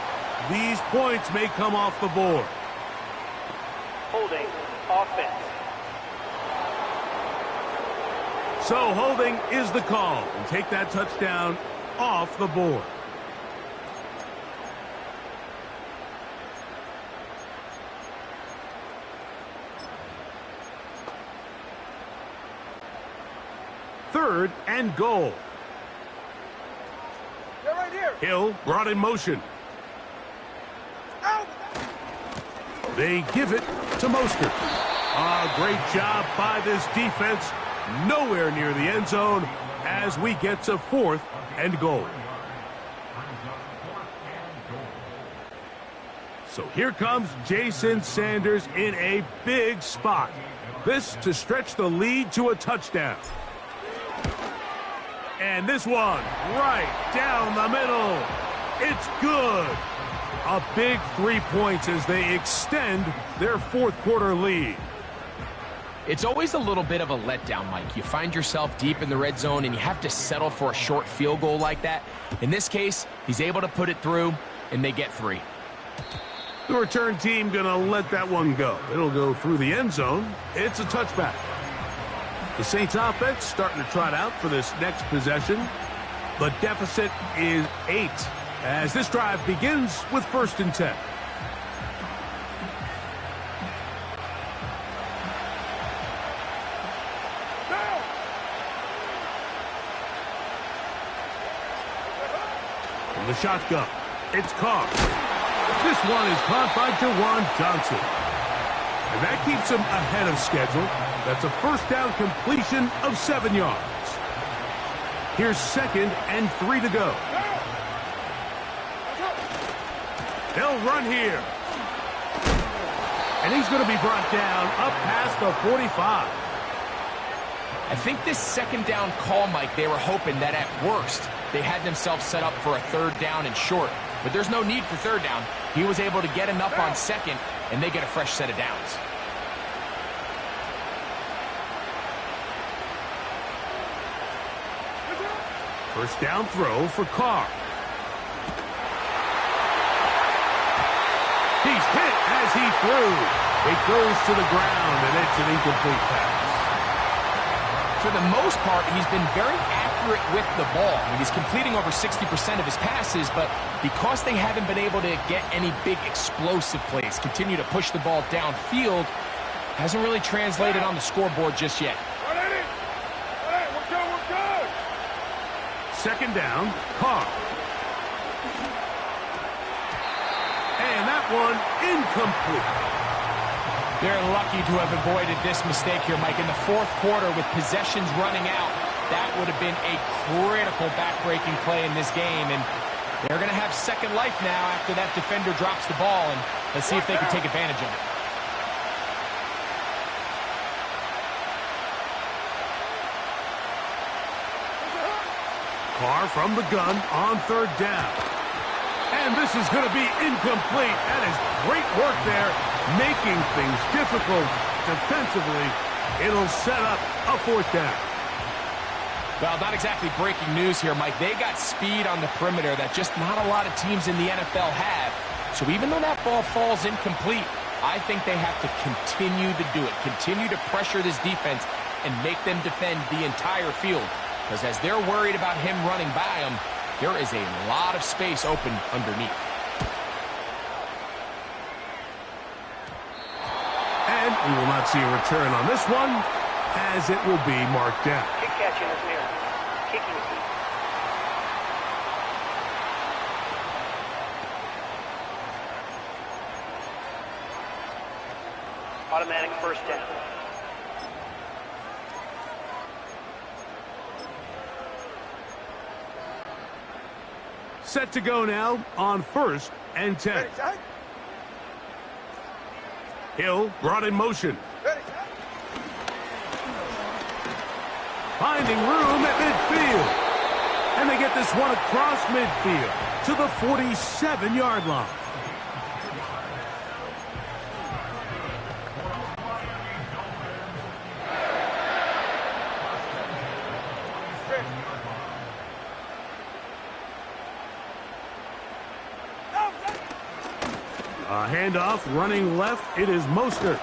These points may come off the board. Holding. Offense. So holding is the call. And take that touchdown off the board. Third and goal. They're right here. Hill brought in motion. Out. They give it to Mostert. Great job by this defense. Nowhere near the end zone as we get to 4th and goal. So here comes Jason Sanders in a big spot. This to stretch the lead to a touchdown. And this one right down the middle. It's good. A big 3 points as they extend their 4th quarter lead. It's always a little bit of a letdown, Mike. You find yourself deep in the red zone and you have to settle for a short field goal like that. In this case, he's able to put it through and they get 3. The return team gonna let that one go. It'll go through the end zone. It's a touchback. The Saints offense starting to trot out for this next possession. The deficit is 8 as this drive begins with 1st and 10. From the shotgun, it's Carr. This one is caught by Jawan Johnson. And that keeps him ahead of schedule. That's a 1st down completion of 7 yards. Here's 2nd and 3 to go. They'll run here. And he's going to be brought down up past the 45. I think this 2nd down call, Mike, they were hoping that at worst they had themselves set up for a 3rd down and short. But there's no need for 3rd down. He was able to get enough on 2nd, and they get a fresh set of downs. First down throw for Carr. He's hit as he threw. It goes to the ground, and it's an incomplete pass. For the most part, he's been very accurate with the ball. I mean, he's completing over 60% of his passes, but because they haven't been able to get any big explosive plays, continue to push the ball downfield, hasn't really translated on the scoreboard just yet. We're good. Second down, Carr. And that one incomplete. They're lucky to have avoided this mistake here, Mike. In the fourth quarter, with possessions running out, that would have been a critical back-breaking play in this game. And they're going to have second life now after that defender drops the ball. And let's see if they can take advantage of it. Carr from the gun on third down. And this is going to be incomplete. That is great work there, making things difficult defensively. It'll set up a fourth down. Well, not exactly breaking news here, Mike. They got speed on the perimeter that just not a lot of teams in the NFL have. So even though that ball falls incomplete, I think they have to continue to do it, continue to pressure this defense and make them defend the entire field. Because as they're worried about him running by them, there is a lot of space open underneath. And we will not see a return on this one, as it will be marked down. Kick catch interference. Kicking feet. Automatic first down. Set to go now on 1st and 10. Ready, Zach? Hill brought in motion. Ready, Zach? Finding room at midfield. And they get this one across midfield to the 47-yard line. A handoff running left. It is Mostert.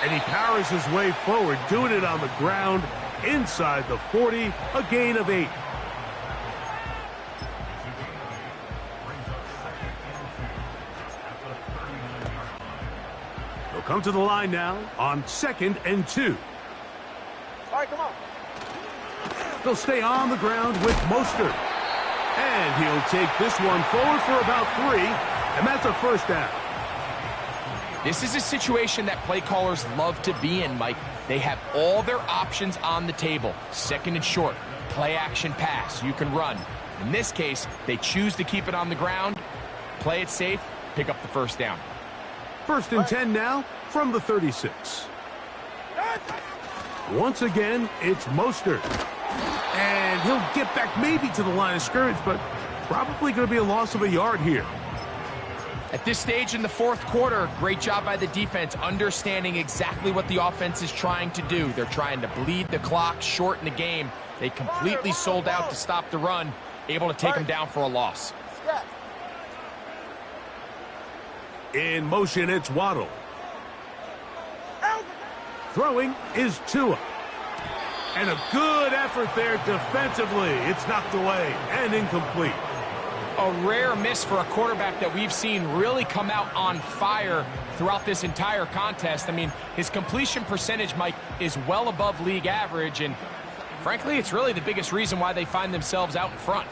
And he powers his way forward, doing it on the ground inside the 40, a gain of 8. They'll come to the line now on 2nd and 2. All right, come on. They'll stay on the ground with Mostert. And he'll take this one forward for about 3, and that's a first down. This is a situation that play callers love to be in, Mike. They have all their options on the table. 2nd and short, play action pass, you can run. In this case, they choose to keep it on the ground, play it safe, pick up the first down. 1st and 10 now from the 36. Once again, it's Mostert. And he'll get back maybe to the line of scrimmage, but probably going to be a loss of a yard here. At this stage in the fourth quarter, great job by the defense, understanding exactly what the offense is trying to do. They're trying to bleed the clock, shorten the game. They completely sold out to stop the run, able to take them down for a loss. In motion, it's Waddle. Throwing is Tua. And a good effort there defensively. It's knocked away and incomplete. A rare miss for a quarterback that we've seen really come out on fire throughout this entire contest. I mean, his completion percentage, Mike, is well above league average, and frankly, it's really the biggest reason why they find themselves out in front.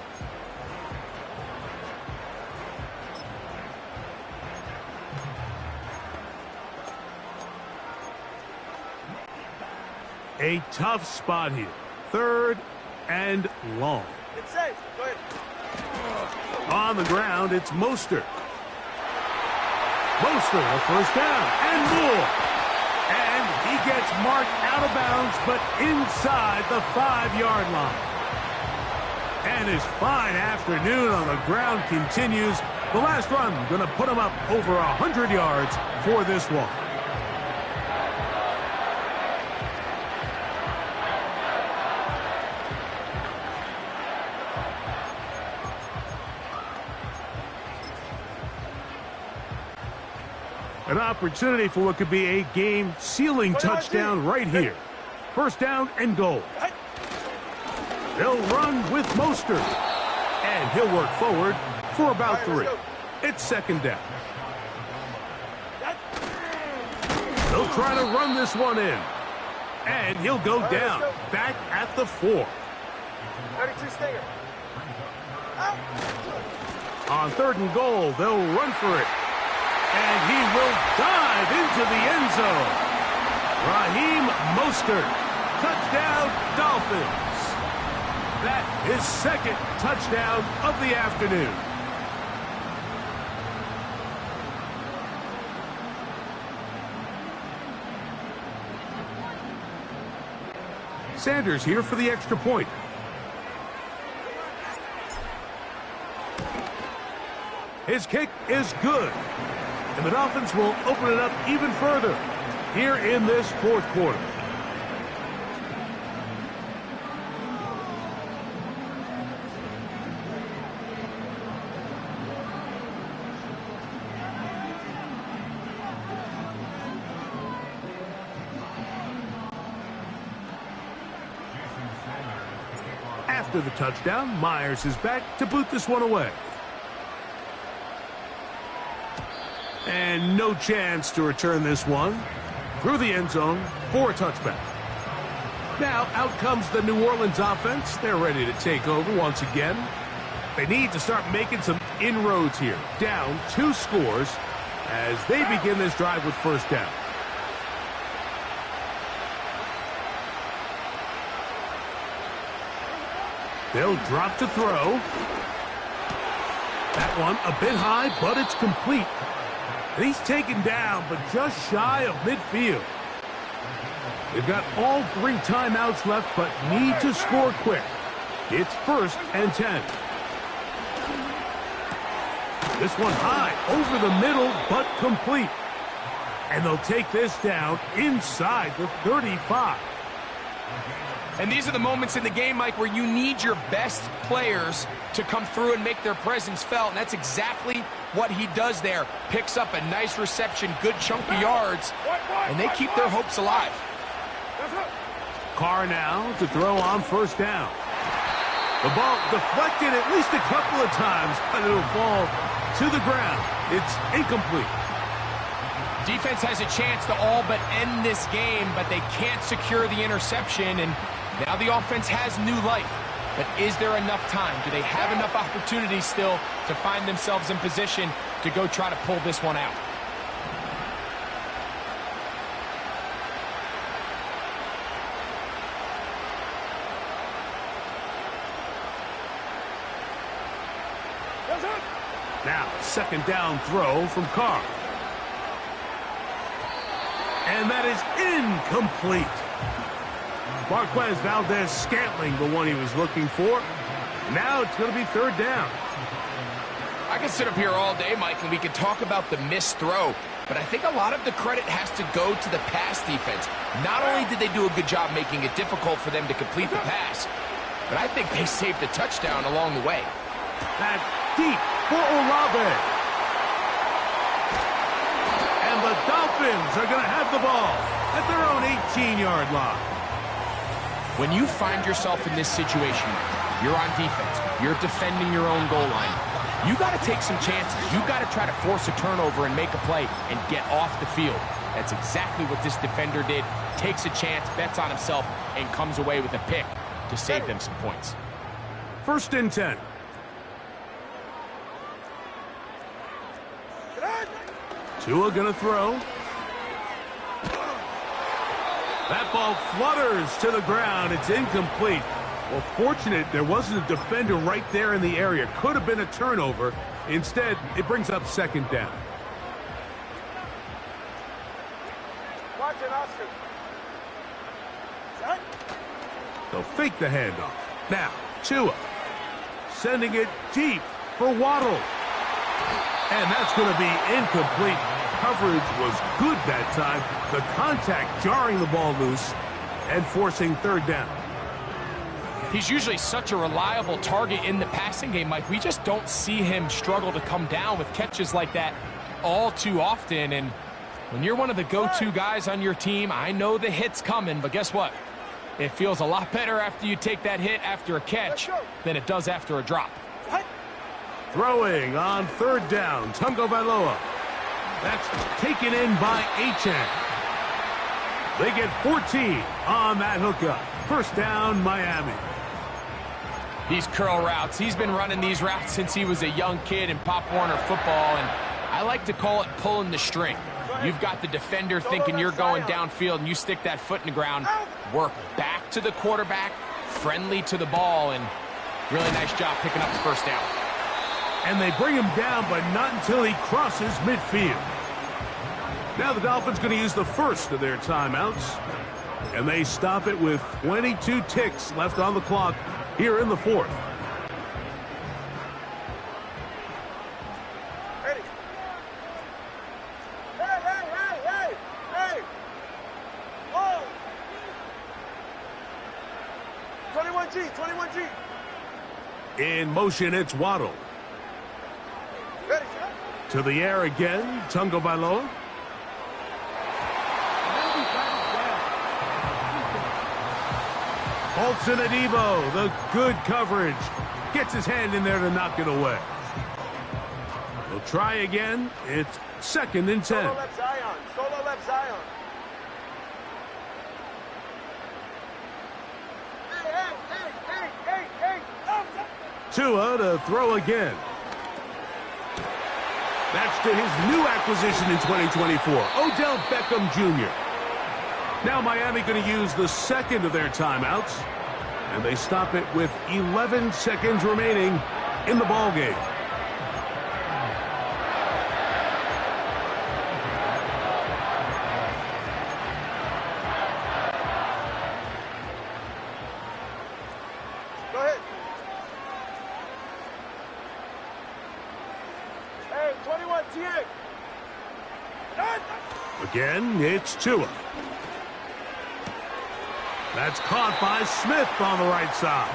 A tough spot here. 3rd and long. It's safe. Go ahead. On the ground, it's Mostert. Mostert, a first down, and more. And he gets marked out of bounds, but inside the 5-yard line. And his fine afternoon on the ground continues. The last run going to put him up over 100 yards for this one. An opportunity for what could be a game-sealing touchdown right here. First down and goal. They'll run with Mostert. And he'll work forward for about 3. It's second down. They'll try to run this one in. And he'll go down, back at the 4. 32 Stinger. On third and goal, they'll run for it. And he will dive into the end zone. Raheem Mostert. Touchdown, Dolphins. That is second touchdown of the afternoon. Sanders here for the extra point. His kick is good. And the Dolphins will open it up even further here in this fourth quarter. After the touchdown, Myers is back to boot this one away. And no chance to return this one through the end zone for a touchback. Now out comes the New Orleans offense. They're ready to take over once again. They need to start making some inroads here. Down 2 scores as they begin this drive with first down. They'll drop to throw. That one a bit high, but it's complete. And he's taken down, but just shy of midfield. They've got all 3 timeouts left, but need to score quick. It's first and 10. This one high, over the middle, but complete. And they'll take this down inside the 35. And these are the moments in the game, Mike, where you need your best players to come through and make their presence felt. And that's exactly what he does there. Picks up a nice reception, good chunk of yards, and they keep their hopes alive. Carr now to throw on first down. The ball deflected at least a couple of times, but it'll fall to the ground. It's incomplete. Defense has a chance to all but end this game, but they can't secure the interception, and now the offense has new life. But is there enough time? Do they have enough opportunities still to find themselves in position to go try to pull this one out? Now, second down throw from Carr. And that is incomplete. Marquez Valdez-Scantling, the one he was looking for. Now it's going to be third down. I could sit up here all day, Mike, and we could talk about the missed throw, but I think a lot of the credit has to go to the pass defense. Not only did they do a good job making it difficult for them to complete the pass, but I think they saved the touchdown along the way. That's deep for Olave. And the Dolphins are going to have the ball at their own 18-yard line. When you find yourself in this situation, you're on defense, you're defending your own goal line, you got to take some chances. You got to try to force a turnover and make a play and get off the field. That's exactly what this defender did. Takes a chance, bets on himself, and comes away with a pick to save them some points. First and 10. Tua gonna throw. That ball flutters to the ground. It's incomplete. Well, fortunate there wasn't a defender right there in the area. Could have been a turnover. Instead, it brings up second down. Watch it, Oscar. Set. They'll fake the handoff. Now, Tua sending it deep for Waddle. And that's going to be incomplete. Coverage was good that time. The contact jarring the ball loose and forcing third down. He's usually such a reliable target in the passing game, Mike. We just don't see him struggle to come down with catches like that all too often. And When you're one of the go-to guys on your team, I know the hit's coming, but guess what? It feels a lot better after you take that hit after a catch than it does after a drop. Throwing on third down, Tagovailoa. That's taken in by Achan. They get 14 on that hookup. First down, Miami. These curl routes, he's been running these routes since he was a young kid in Pop Warner football, and I like to call it pulling the string. You've got the defender thinking you're going downfield, and you stick that foot in the ground, work back to the quarterback, friendly to the ball, and really nice job picking up the first down. And they bring him down, but not until he crosses midfield. Now the Dolphins going to use the first of their timeouts, and they stop it with 22 ticks left on the clock here in the fourth. Ready. Hey! Oh! 21G. In motion, it's Waddle. Ready. To the air again, Tagovailoa. Colson Adebo, the good coverage. Gets his hand in there to knock it away. He'll try again. It's 2nd and 10. Solo left Zion. Hey! Tua to throw again. That's to his new acquisition in 2024, Odell Beckham Jr. Now Miami going to use the second of their timeouts, and they stop it with 11 seconds remaining in the ball game. Go ahead. Hey, 21 TX. Again, it's Tua. That's caught by Smith on the right side.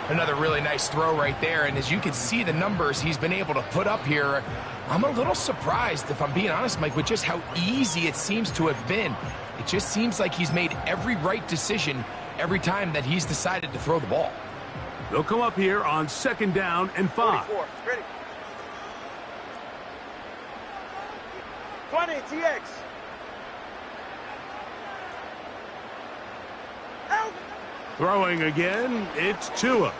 Another really nice throw right there, and as you can see the numbers he's been able to put up here, I'm a little surprised, if I'm being honest, Mike, with just how easy it seems to have been. It just seems like he's made every right decision every time that he's decided to throw the ball. They'll come up here on 2nd down and 5. 44. Ready. 20 TX. Throwing again, it's Tua.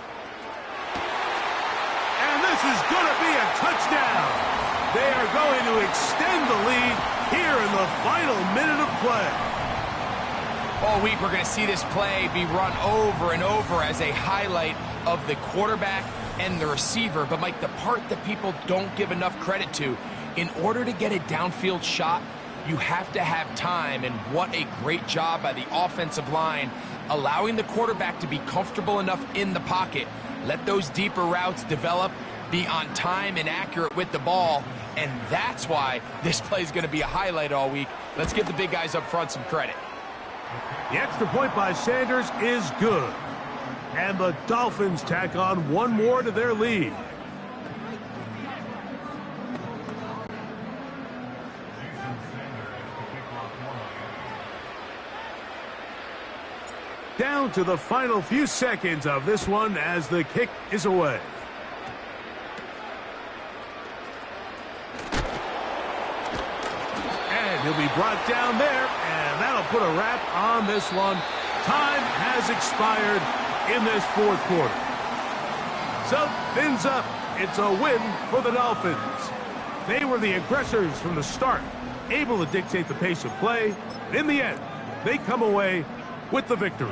And this is going to be a touchdown. They are going to extend the lead here in the final minute of play. All week we're going to see this play be run over and over as a highlight of the quarterback and the receiver. But, Mike, the part that people don't give enough credit to, in order to get a downfield shot, you have to have time, and what a great job by the offensive line allowing the quarterback to be comfortable enough in the pocket. Let those deeper routes develop, be on time and accurate with the ball, and that's why this play is going to be a highlight all week. Let's give the big guys up front some credit. The extra point by Sanders is good, and the Dolphins tack on one more to their lead. Down to the final few seconds of this one as the kick is away. And he'll be brought down there, and that'll put a wrap on this one. Time has expired in this fourth quarter. So, fins up. It's a win for the Dolphins. They were the aggressors from the start, able to dictate the pace of play. In the end, they come away with the victory.